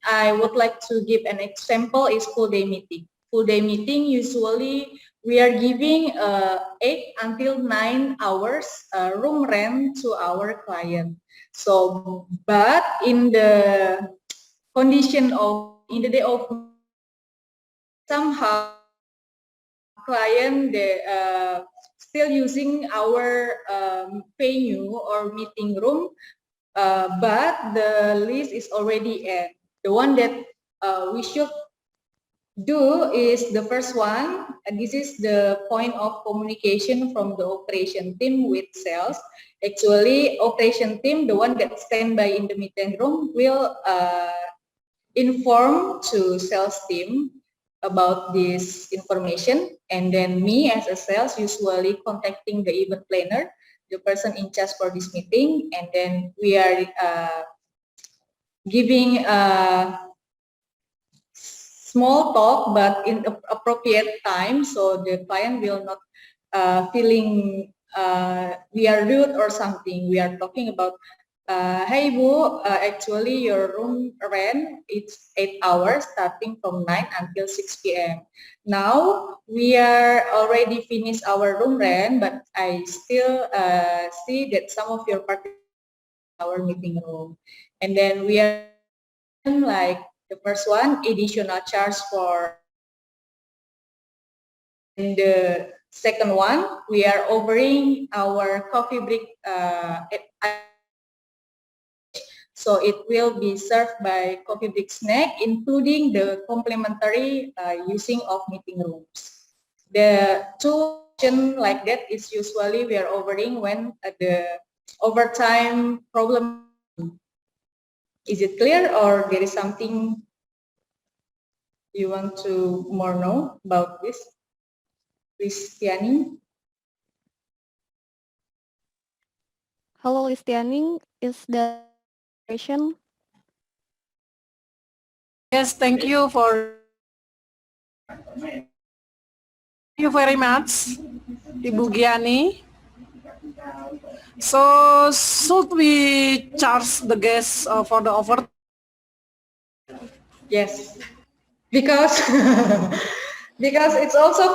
I would like to give an example is full day meeting. Full day meeting, usually we are giving 8 until 9 hours room rent to our client. So, but in the condition of, in the day of, somehow client, they still using our venue or meeting room, but the list is already end. The one that we should do is the first one, and this is the point of communication from the operation team with sales. Actually, operation team, the one that stand by in the meeting room, will inform to sales team about this information, and then me as a sales usually contacting the event planner, the person in charge for this meeting, and then we are giving a small talk but in appropriate time, so the client will not feeling we are rude or something. We are talking about, hey Bu, actually your room rent it's 8 hours starting from 9 until 6 p.m. Now we are already finished our room rent, but I still see that some of your participants in our meeting room, and then we are like the first one, additional charge for. And the second one, we are offering our coffee break. So it will be served by coffee break snack, including the complimentary using of meeting rooms. The two options like that is usually we are offering when the overtime problem. Is it clear, or there is something you want to more know about this? Listiani? Hello, Listiani. Is that question? Yes, thank you very much, Ibu Giani. So, should we charge the guests for the overtime? Yes, because Because it's also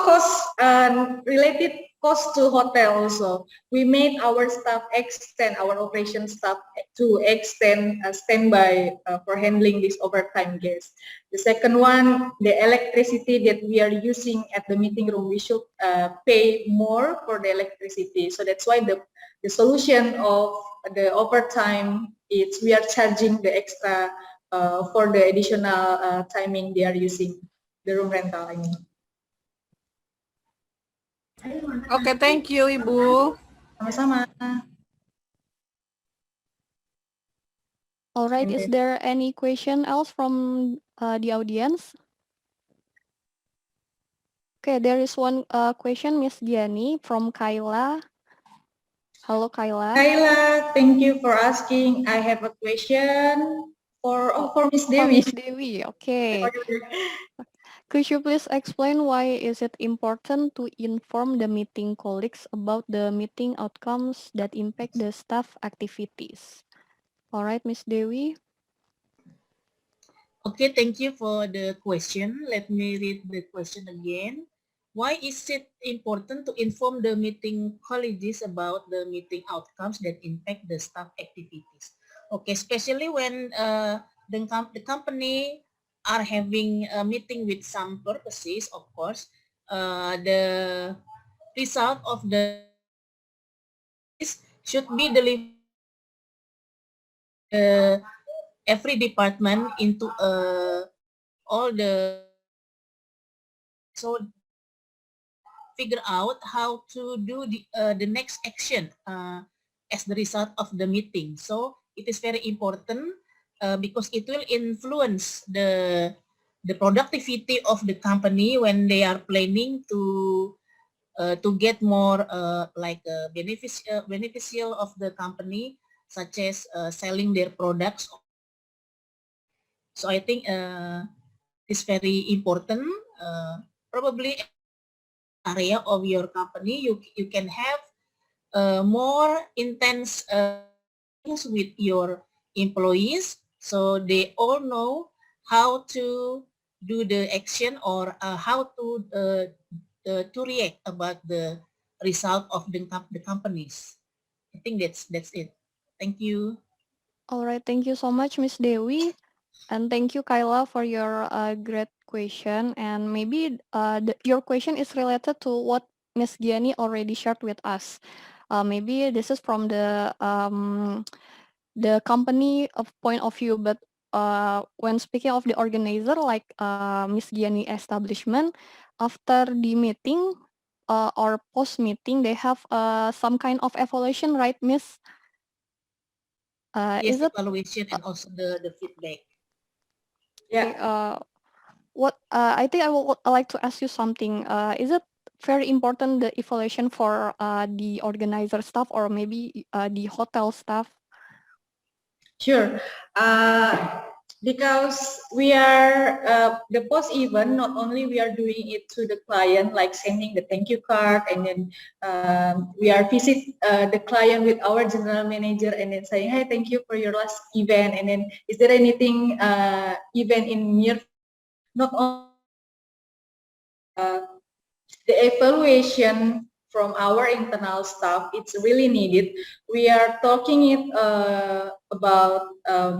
related cost to hotel also. We made our staff extend, our operation staff to extend standby for handling this overtime guests. The second one, the electricity that we are using at the meeting room, we should pay more for the electricity. So that's why the solution of the overtime is we are charging the extra for the additional timing they are using the room rental, I mean. Okay, thank you, Ibu. Sama-sama. All right, is there any question else from the audience? Okay, there is one question, Miss Gianni from Kayla. Hello, Kayla. Kayla, thank you for asking. I have a question for Miss For Dewi. Miss Dewi, okay. Could you please explain why is it important to inform the meeting colleagues about the meeting outcomes that impact the staff activities? All right, Miss Dewi. Okay, thank you for the question. Let me read the question again. Why is it important to inform the meeting colleagues about the meeting outcomes that impact the staff activities? Okay, especially when the company are having a meeting with some purposes, of course, the result of the should be delivered every department into all the so figure out how to do the next action as the result of the meeting. So it is very important because it will influence the productivity of the company when they are planning to get more beneficial of the company, such as selling their products. So I think it's very important. Probably area of your company, you can have more intense with your employees, so they all know how to do the action or how to react about the result of the companies. I think that's it. Thank you. All right, thank you so much, Miss Dewi. And thank you, Kayla, for your great question. And maybe your question is related to what Miss Gianni already shared with us. Maybe this is from the company of point of view, but when speaking of the organizer, like Miss Gianni establishment, after the meeting or post meeting, they have some kind of evaluation, right, Miss? Yes, Is it evaluation and also the feedback. okay, what I think I would like to ask you something. Is it very important the evaluation for the organizer staff or maybe the hotel staff? Sure. Because we are the post event, not only we are doing it to the client, like sending the thank you card, and then we are visit the client with our general manager, and then saying, hey, thank you for your last event, and then is there anything event in near? Not only the evaluation from our internal staff, it's really needed. We are talking it about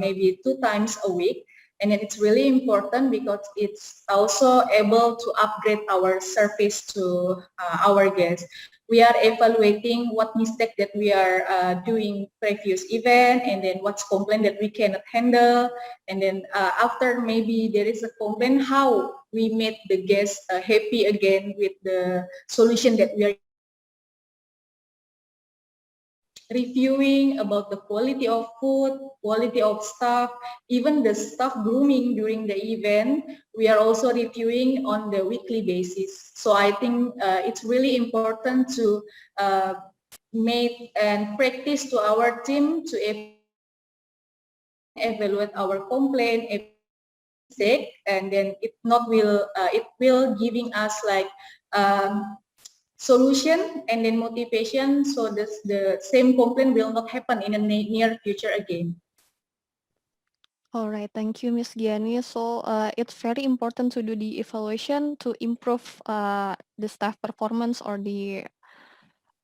maybe 2 times a week, and then it's really important because it's also able to upgrade our service to our guests. We are evaluating what mistake that we are doing previous event, and then what's complaint that we cannot handle, and then after maybe there is a complaint, how we made the guests happy again with the solution that we are reviewing about the quality of food, quality of staff, even the staff grooming during the event. We are also reviewing on the weekly basis. So I think it's really important to make and practice to our team to evaluate our complaint, and then it will giving us like solution and then motivation, so the same complaint will not happen in the near future again. All right, thank you, Miss Giani. So it's very important to do the evaluation to improve the staff performance or the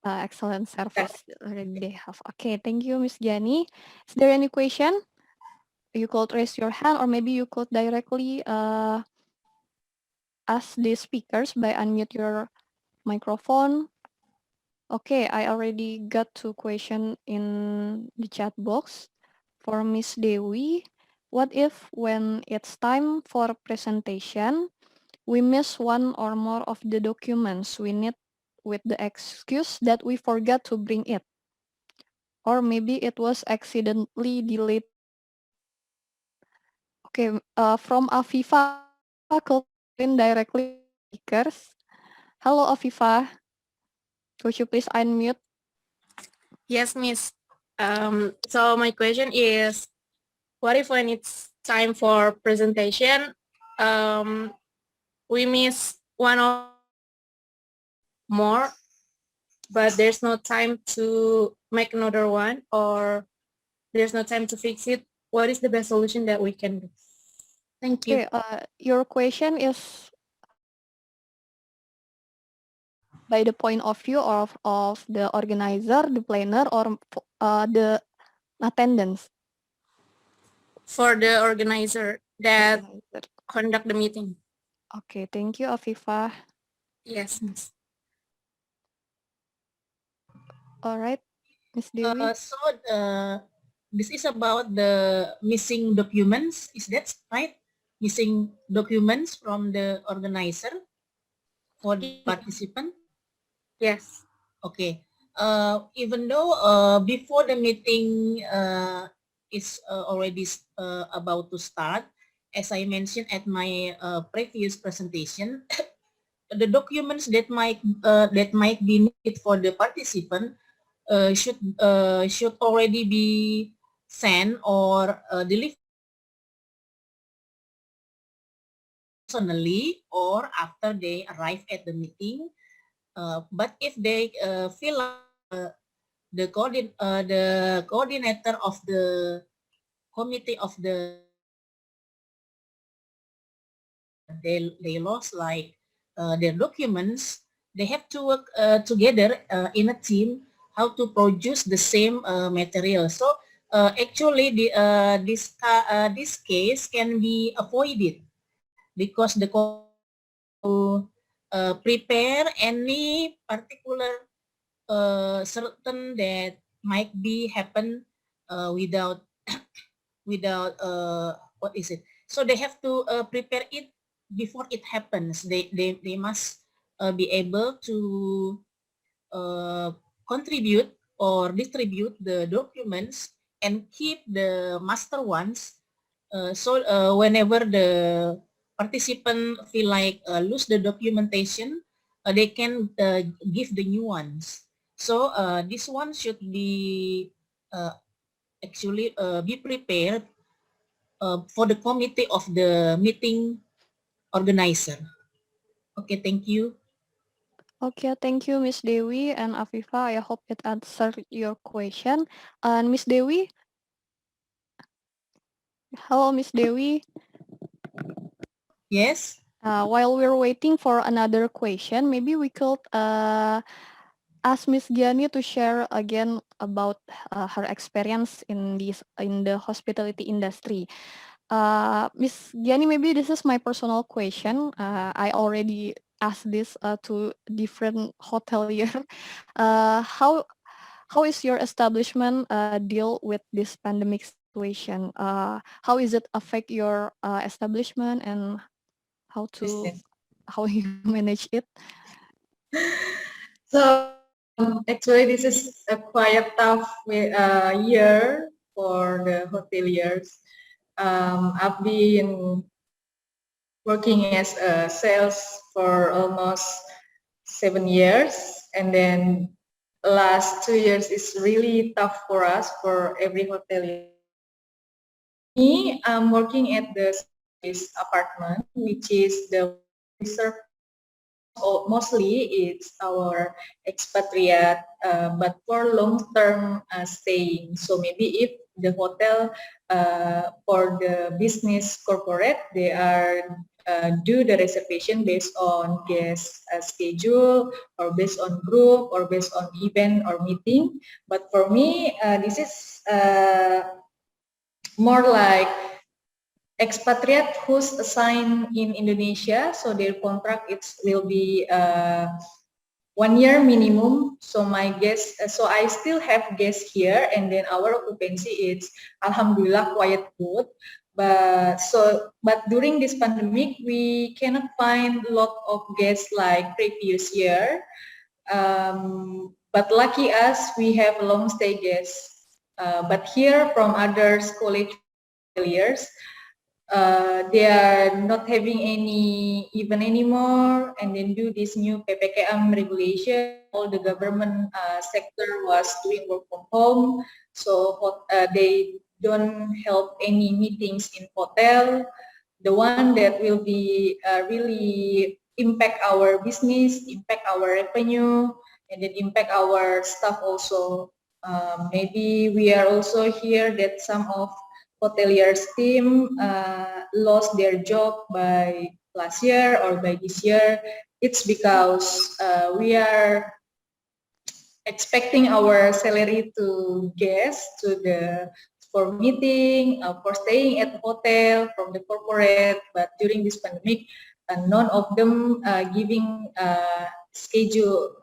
excellent service they have. Okay, thank you, Miss Giani. Is there any question? You could raise your hand, or maybe you could directly ask the speakers by unmute your microphone. Okay, I already got 2 questions in the chat box. For Miss Dewi, what if when it's time for presentation, we miss one or more of the documents we need with the excuse that we forgot to bring it? Or maybe it was accidentally delayed. Okay, from Afifa, could you directly speakers. Hello, Afifa. Could you please unmute? Yes, Miss. So my question is, what if when it's time for presentation, we miss one or more, but there's no time to make another one, or there's no time to fix it? What is the best solution that we can do? Thank you. Okay, your question is by the point of view of the organizer, the planner, or the attendance? For the organizer that Organizer. conduct the meeting. Okay, thank you, Afifa. Yes, Miss. All right, Miss Dewi. This is about the missing documents. Is that right? Missing documents from the organizer for the participant? Yes. Okay. Even though before the meeting is already about to start, as I mentioned at my previous presentation, the documents that might be needed for the participant should already be sent or delivered personally or after they arrive at the meeting. But if they feel like the coordinator of the committee of they lost like their documents, they have to work together in a team how to produce the same material. So actually this case can be avoided because the prepare any particular certain that might be happen without what is it? So they have to prepare it before it happens. They must be able to contribute or distribute the documents and keep the master ones. So whenever the participant feel like lose the documentation, they can give the new ones. So this one should be actually be prepared for the committee of the meeting organizer. Okay, thank you. Okay, thank you, Miss Dewi and Afifa. I hope it answered your question. And Miss Dewi, hello, Miss Dewi. Yes. While we're waiting for another question, maybe we could ask Miss Giani to share again about her experience in the hospitality industry. Miss Giani, maybe this is my personal question. I already asked this to different hotelier. How is your establishment deal with this pandemic situation? How is it affect your establishment and how you manage it? So actually, this is a quite tough year for the hoteliers. I've been working as a sales for almost 7 years, and then last 2 years is really tough for us, for every hotelier. Me, I'm working at the service apartment, which is the reserve. Mostly it's our expatriate, but for long-term staying. So maybe if the hotel for the business corporate, they are do the reservation based on guest schedule or based on group or based on event or meeting. But for me, this is more like expatriate who's assigned in Indonesia, so their contract will be 1 year minimum. So my guests, so I still have guests here, and then our occupancy is alhamdulillah quite good. But during this pandemic, we cannot find a lot of guests like previous year. But lucky us, we have long stay guests. But here from others college years, they are not having any event anymore, and then due this new PPKM regulation, all the government sector was doing work from home, so they don't help any meetings in hotel. The one that will be really impact our business, impact our revenue, and then impact our staff also. Maybe we are also here that some of hoteliers team lost their job by last year or by this year. It's because we are expecting our salary to guests to the for meeting, for staying at the hotel from the corporate, but during this pandemic, none of them giving schedule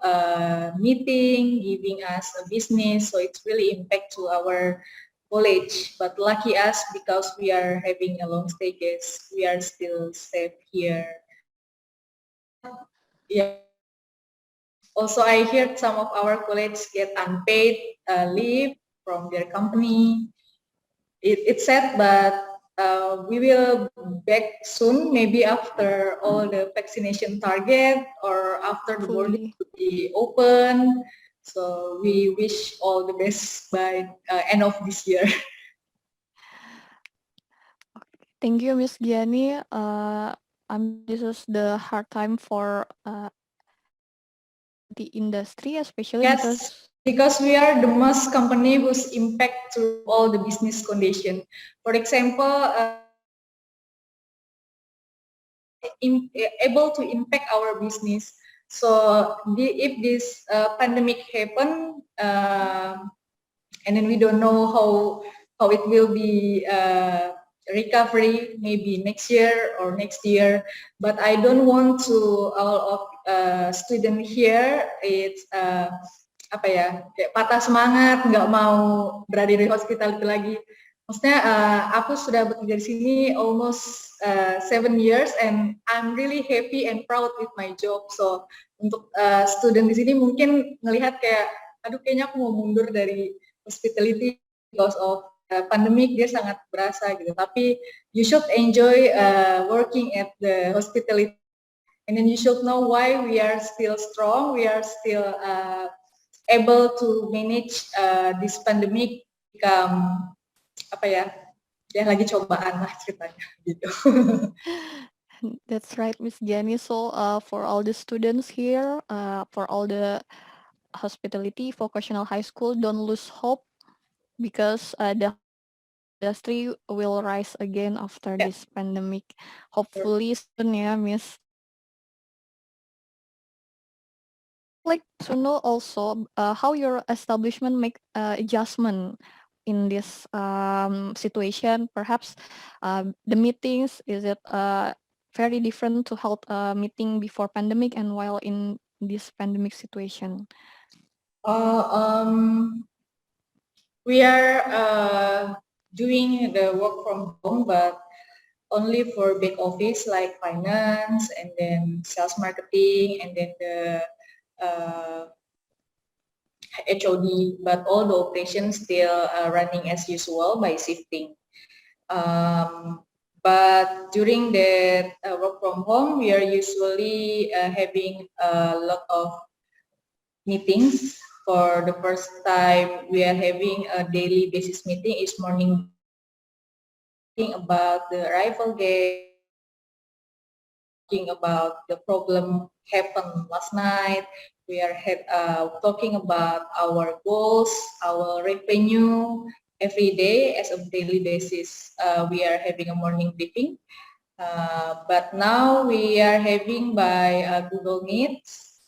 meeting, giving us a business, so it's really impact to our college. But lucky us, because we are having a long stay guest, we are still safe here. Yeah. Also, I heard some of our colleagues get unpaid leave from their company. It's sad, but we will back soon, maybe after all the vaccination target or after the border will be open. So we wish all the best by end of this year. Thank you, Miss Giani. This is the hard time for the industry, especially because we are the most company whose impact to all the business condition. For example, able to impact our business. So if this pandemic happen, and then we don't know how it will be recovery, maybe next year or next year. But I don't want to all of student here it's apa ya, kayak patah semangat, nggak mau berada di hospitality lagi. Maksudnya aku sudah bekerja di sini almost 7 years and I'm really happy and proud with my job. So untuk student di sini mungkin ngelihat kayak, aduh kayaknya aku mau mundur dari hospitality because of pandemic, dia sangat berasa gitu. Tapi you should enjoy working at the hospitality, and then you should know why we are still strong, we are still able to manage this pandemic become apa ya, lagi cobaan lah ceritanya gitu. That's right, Miss Giani. So for all the students here, for all the hospitality vocational high school, don't lose hope, because the industry will rise again after this pandemic. Hopefully soon, ya, Miss. Like to know also how your establishment make adjustment in this situation. Perhaps the meetings, is it very different to hold a meeting before pandemic and while in this pandemic situation? We are doing the work from home, but only for back office like finance and then sales marketing and then the HOD, but all the operations still running as usual by shifting. But during the work from home, we are usually having a lot of meetings. For the first time, we are having a daily basis meeting each morning about the arrival gate, talking about the problem happened last night. We are talking about our goals, our revenue, every day as a daily basis. We are having a morning briefing. But now we are having by Google Meet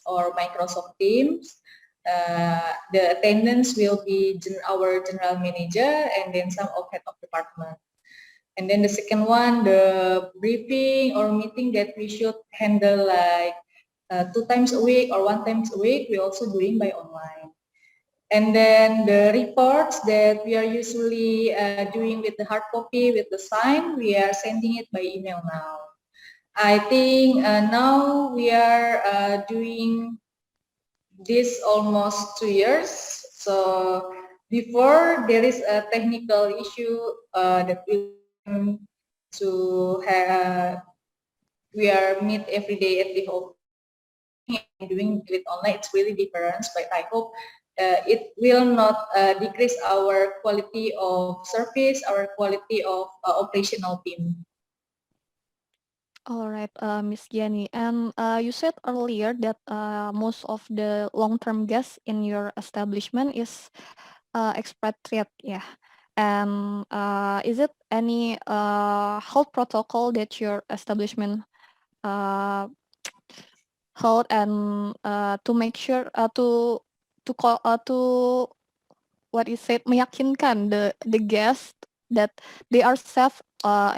or Microsoft Teams. The attendance will be our general manager and then some of head of department. And then the second one, the briefing or meeting that we should handle like 2 times a week or 1 time a week, we're also doing by online. And then the reports that we are usually doing with the hard copy, with the sign, we are sending it by email now. I think now we are doing this almost 2 years. So before there is a technical issue that we are meet every day at the home and doing it online. It's really different, but I hope it will not decrease our quality of service, our quality of operational team. All right, Miss Gianni, and you said earlier that most of the long-term guests in your establishment is expatriate, yeah. And is it any health protocol that your establishment uh, held and to make sure to what is it, meyakinkan the guests that they are safe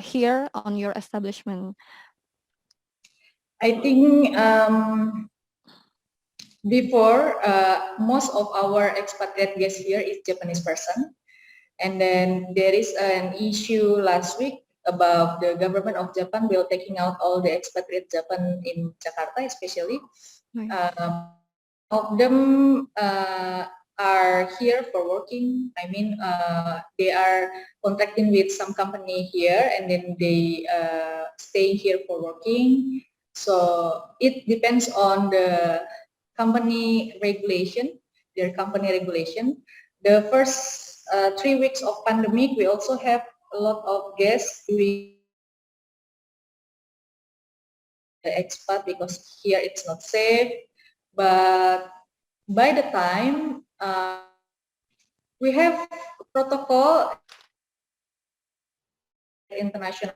here on your establishment? I think before most of our expatriate guests here is Japanese person, and then there is an issue last week about the government of Japan will taking out all the expatriate Japan in Jakarta, especially. Of them are here for working. I mean, they are contracting with some company here, and then they stay here for working. So it depends on the company regulation, their company regulation. The first 3 weeks of pandemic, we also have a lot of guests doing the expat because here it's not safe. But by the time we have protocol international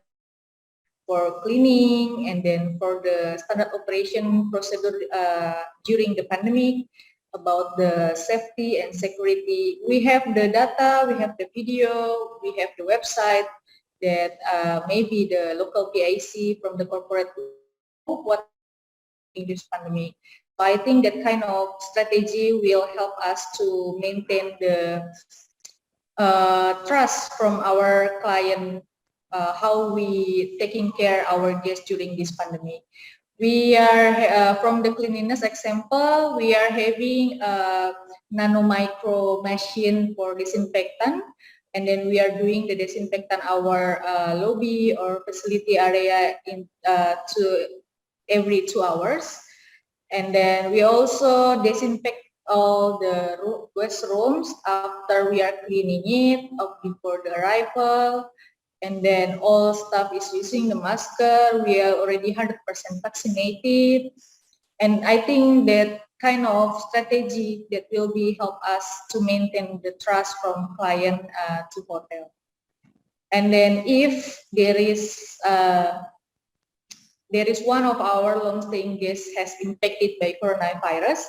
for cleaning and then for the standard operation procedure during the pandemic about the safety and security. We have the data, we have the video, we have the website that maybe the local PIC from the corporate what in this pandemic. So I think that kind of strategy will help us to maintain the trust from our client, how we taking care our guests during this pandemic. We are from the cleanliness example, we are having a nano micro machine for disinfectant, and then we are doing the disinfectant our lobby or facility area in every 2 hours. And then we also disinfect all the guest rooms after we are cleaning it before the arrival. And then all staff is using the masker. We are already 100% vaccinated. And I think that kind of strategy that will be help us to maintain the trust from client to hotel. And then if there is one of our long-staying guests has infected by coronavirus.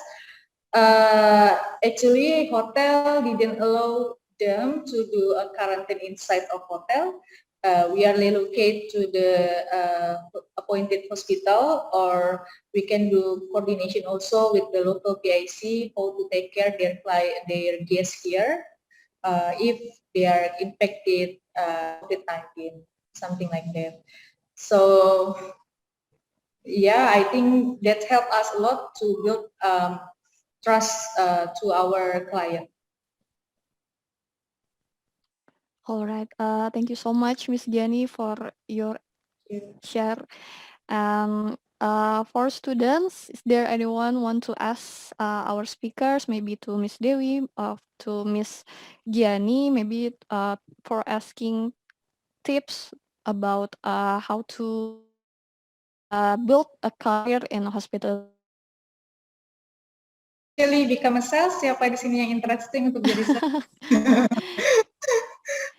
Actually, hotel didn't allow them to do a quarantine inside of hotel. We are relocated to the appointed hospital, or we can do coordination also with the local PIC how to take care their guests here if they are infected COVID-19, something like that. So yeah, I think that helped us a lot to build trust to our client. All right. Thank you so much, Miss Gianni, for your share. And for students, is there anyone want to ask our speakers, maybe to Miss Dewi, to Miss Gianni, maybe for asking tips about how to build a career in a hospital? Actually, become a sales, siapa di sini yang interesting untuk jadi sales?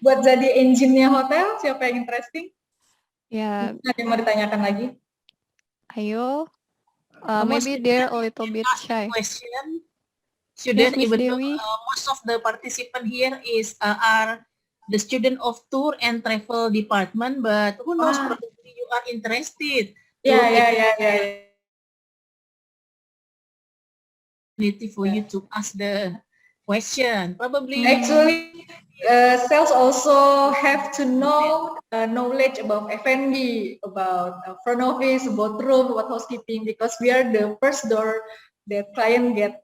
buat jadi engine-nya hotel. Siapa yang interesting? Yeah, Ada yang mau ditanyakan lagi? ayo. Most Maybe they're a little bit ask the shy. question. Yes, Student, Miss even though Dewi. most of the participant here are the student of tour and travel department, but who knows, probably you are interested to Yeah. opportunity for you to ask the question. Probably actually sales also have to know knowledge about F&B, about front office, about room, about housekeeping, because we are the first door that client get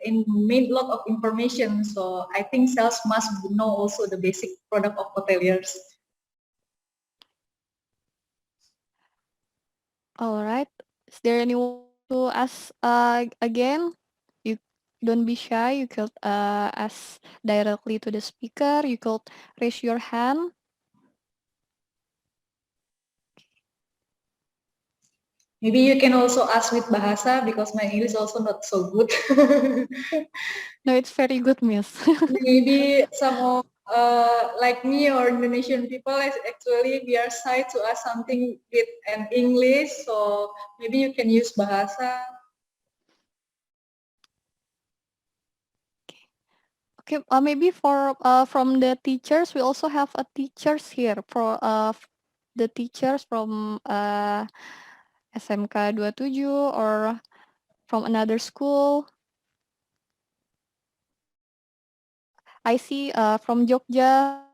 in made lot of information. So I think sales must know also the basic product of hoteliers. All right. Is there anyone to ask again? You don't be shy. You could ask directly to the speaker. You could raise your hand. Maybe you can also ask with bahasa because my English also not so good. No, it's very good, Miss. Maybe some of like me or Indonesian people actually we are shy to ask something with an English, so maybe you can use bahasa. Okay, maybe for from the teachers, we also have a teachers here for the teachers from SMK 27 or from another school. I see from Jogja.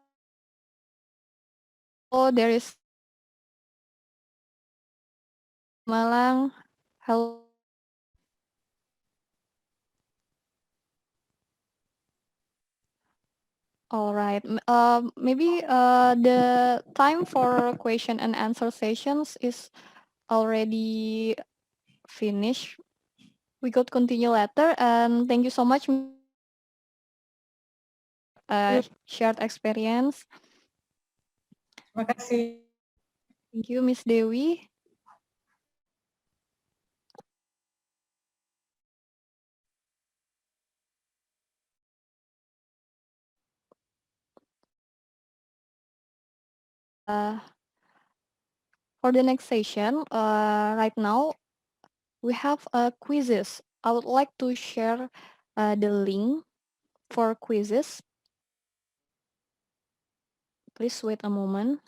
Oh, there is Malang. Hello. All right. Maybe the time for question and answer sessions is already finished. We could continue later. And thank you so much. Shared experience. Terima kasih. Thank you, Miss Dewi. For the next session, right now, we have quizzes. I would like to share the link for quizzes. Please wait a moment.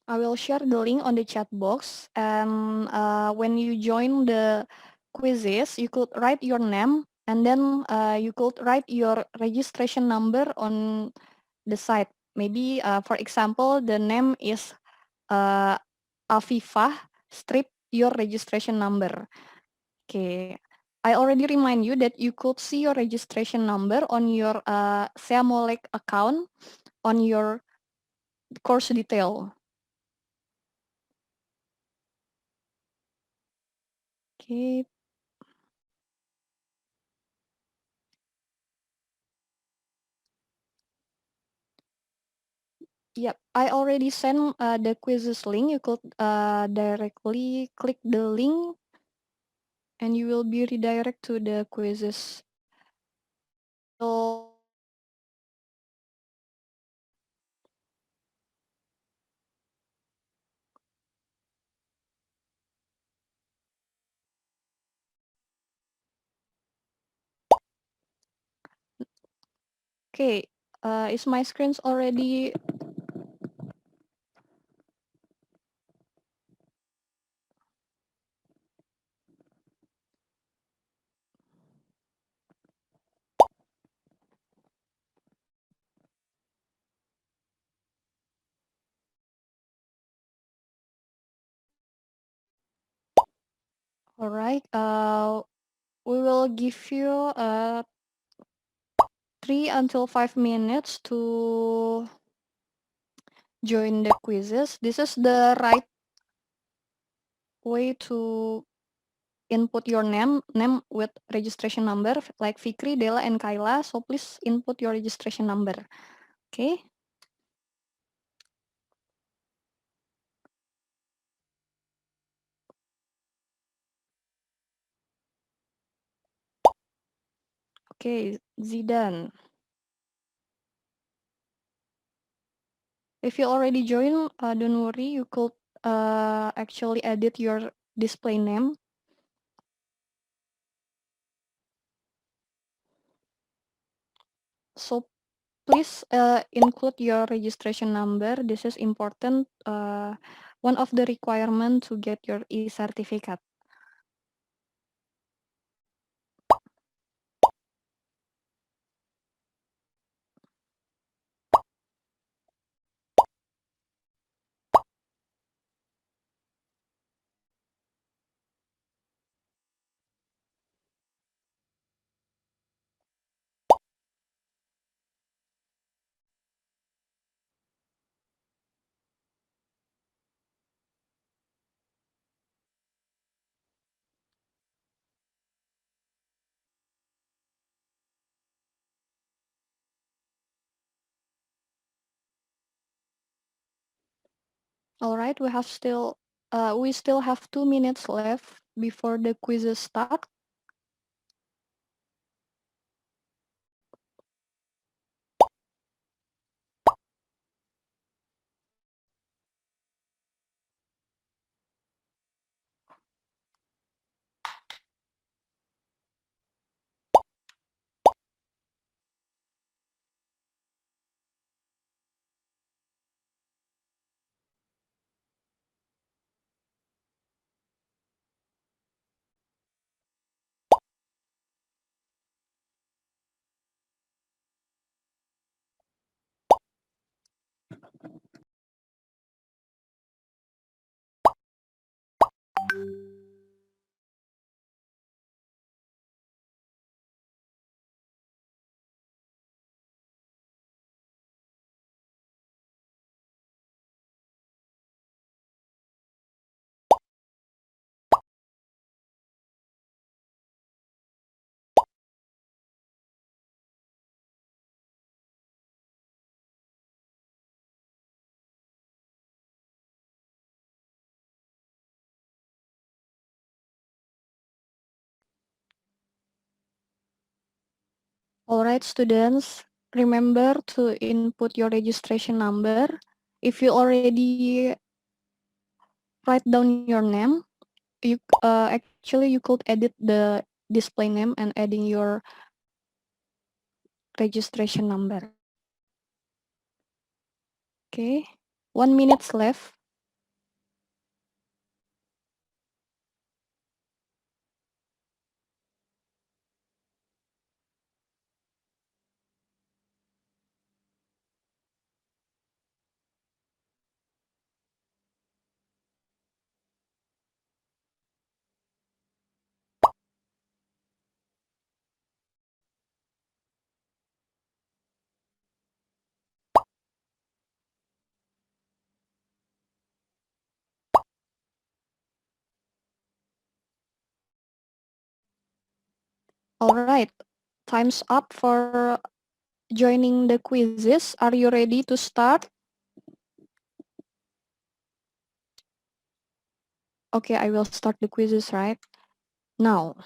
I will share the link on the chat box, and when you join the quizzes, you could write your name, and then you could write your registration number on the site. Maybe, for example, the name is Afifah, strip your registration number. Okay, I already remind you that you could see your registration number on your Seamolek account on your course detail. Okay. Yep, I already sent the quizzes link. You could directly click the link and you will be redirected to the quizzes. So, okay, is my screens already? All right. We will give you 3 until 5 minutes to join the quizzes. This is the right way to input your name with registration number like Fikri, Dela, and Kayla. So please input your registration number. Okay. Okay, Zidan. If you already joined, don't worry, you could actually edit your display name. So please include your registration number. This is important. One of the requirements to get your e-certificate. All right, we still have 2 minutes left before the quizzes start. All right, students, remember to input your registration number. If you already write down your name, you actually you could edit the display name and adding your registration number. Okay, 1 minute left. All right, time's up for joining the quizzes. Are you ready to start? Okay, I will start the quizzes right now.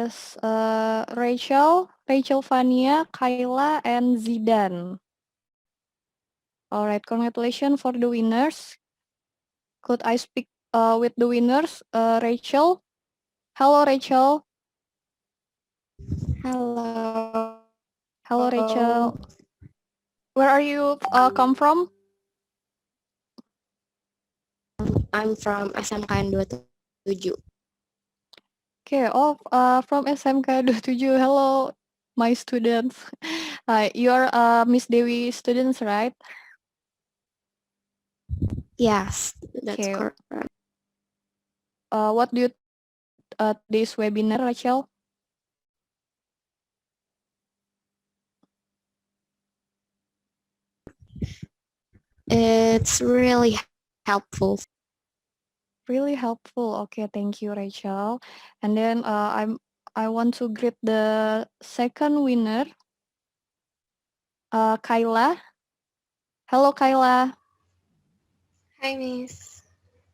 is Rachel Vania, Kayla, and Zidan. Alright, congratulations for the winners. Could I speak with the winners? Rachel? Hello, Rachel. Hello. Hello, Rachel. Where are you come from? I'm from SMKN 27. Okay, from SMK 27. Hello, my students. You are Miss Dewi students, right? Yes, that's Okay. correct. What do you this webinar, Rachel? It's really helpful. Really helpful. Okay, thank you, Rachel. And then I want to greet the second winner, Kayla. Hello, Kayla. Hi, Miss.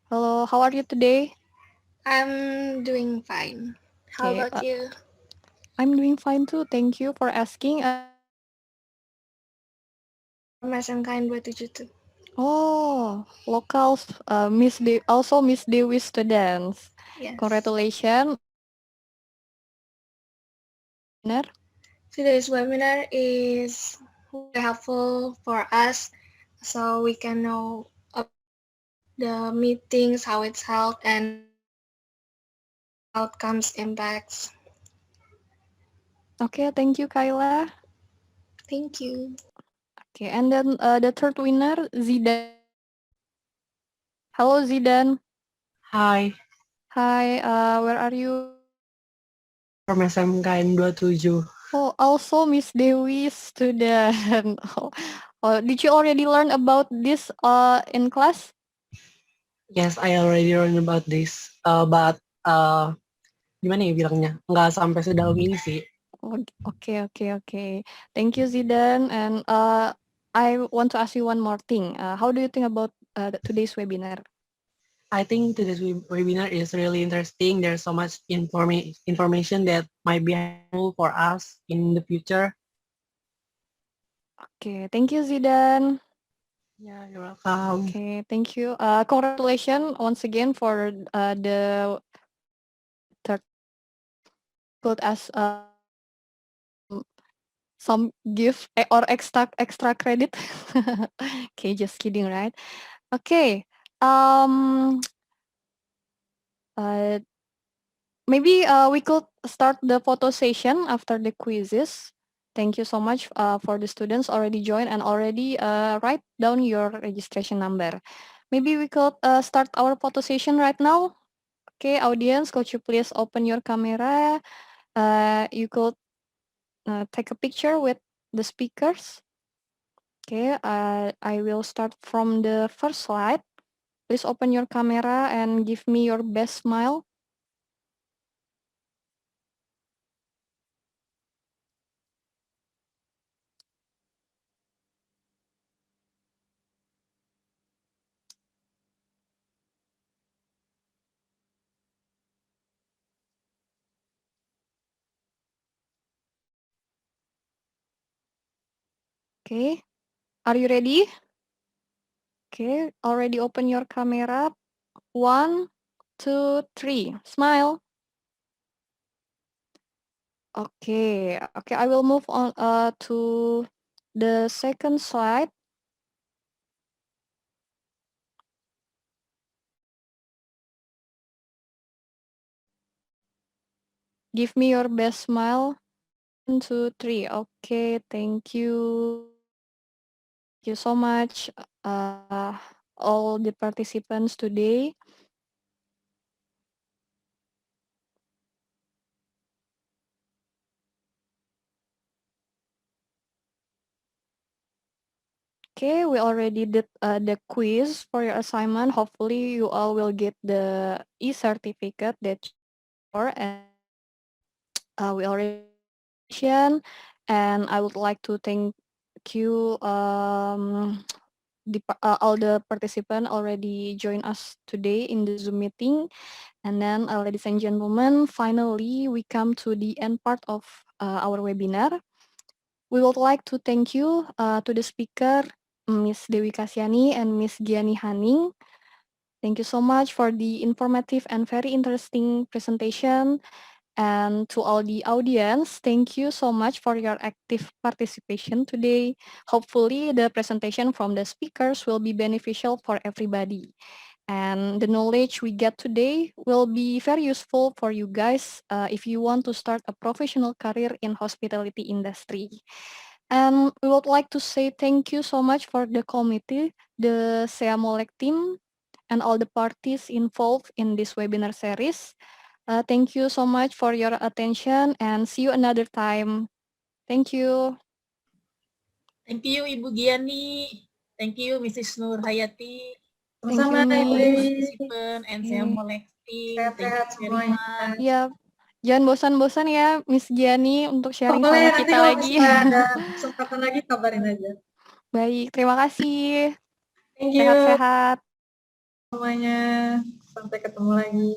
Hello, how are you today? I'm doing fine. How Okay, about you? I'm doing fine too. Thank you for asking. From SMKN 27. Oh, locals, also Miss Dewi students. Yes. Congratulations. Winner. Today's webinar is very helpful for us so we can know the meetings, how it's held, and outcomes impacts. Okay, thank you, Kayla. Thank you. Okay, and then the third winner, Zidan. Hello, Zidan. Hai, Hi, where are you? from SMKN 27. Oh, also Miss Dewi student. Did you already learn about this in class? Yes, I already learned about this. But gimana ya bilangnya? Nggak sampai sedalam ini sih. Okay. Thank you, Zidan. And I want to ask you one more thing. How do you think about today's webinar? I think today's webinar is really interesting. There's so much information that might be helpful for us in the future. Okay, thank you, Zidan. Yeah, you're welcome. Okay, thank you. Congratulations once again for the third code as some gift or extra credit. Okay, just kidding, right? Okay. Uh, Maybe we could start the photo session after the quizzes. Thank you so much for the students already joined and already write down your registration number. Maybe we could start our photo session right now. Okay, audience, could you please open your camera? You could take a picture with the speakers. Okay, I will start from the first slide. Please open your camera and give me your best smile. Okay, are you ready? Okay, already open your camera. 1, 2, 3. Smile. Okay, I will move on to the second slide. Give me your best smile. 1, 2, 3. Okay, thank you. Thank you so much, all the participants today. Okay, we already did the quiz for your assignment. Hopefully, you all will get the e-certificate that for and we already mentioned. And I would like to thank you, all the participants already joined us today in the Zoom meeting. And then, ladies and gentlemen, finally, we come to the end part of our webinar. We would like to thank you to the speaker, Ms. Dewi Kasiyani and Ms. Giani Haning. Thank you so much for the informative and very interesting presentation. And to all the audience, thank you so much for your active participation today. Hopefully, the presentation from the speakers will be beneficial for everybody. And the knowledge we get today will be very useful for you guys if you want to start a professional career in hospitality industry. And we would like to say thank you so much for the committee, the SEAMOLEC team, and all the parties involved in this webinar series. Thank you so much for your attention and see you another time. Thank you. Thank you, Ibu Giani. Thank you, Mrs. Nur Hayati. Thank you, Sama-sama, Ibu Miss. Dewi. Participant and SEAMOLEC team. Thank Sehat-sehat you very much. semuanya. Ya, jangan bosan-bosan ya, Miss Giani, untuk sharing Boleh, sama nanti kita kalau lagi. misalnya ada kesempatan lagi kabarin aja. Baik, terima kasih. Thank you Sehat-sehat. semuanya. Sampai ketemu lagi.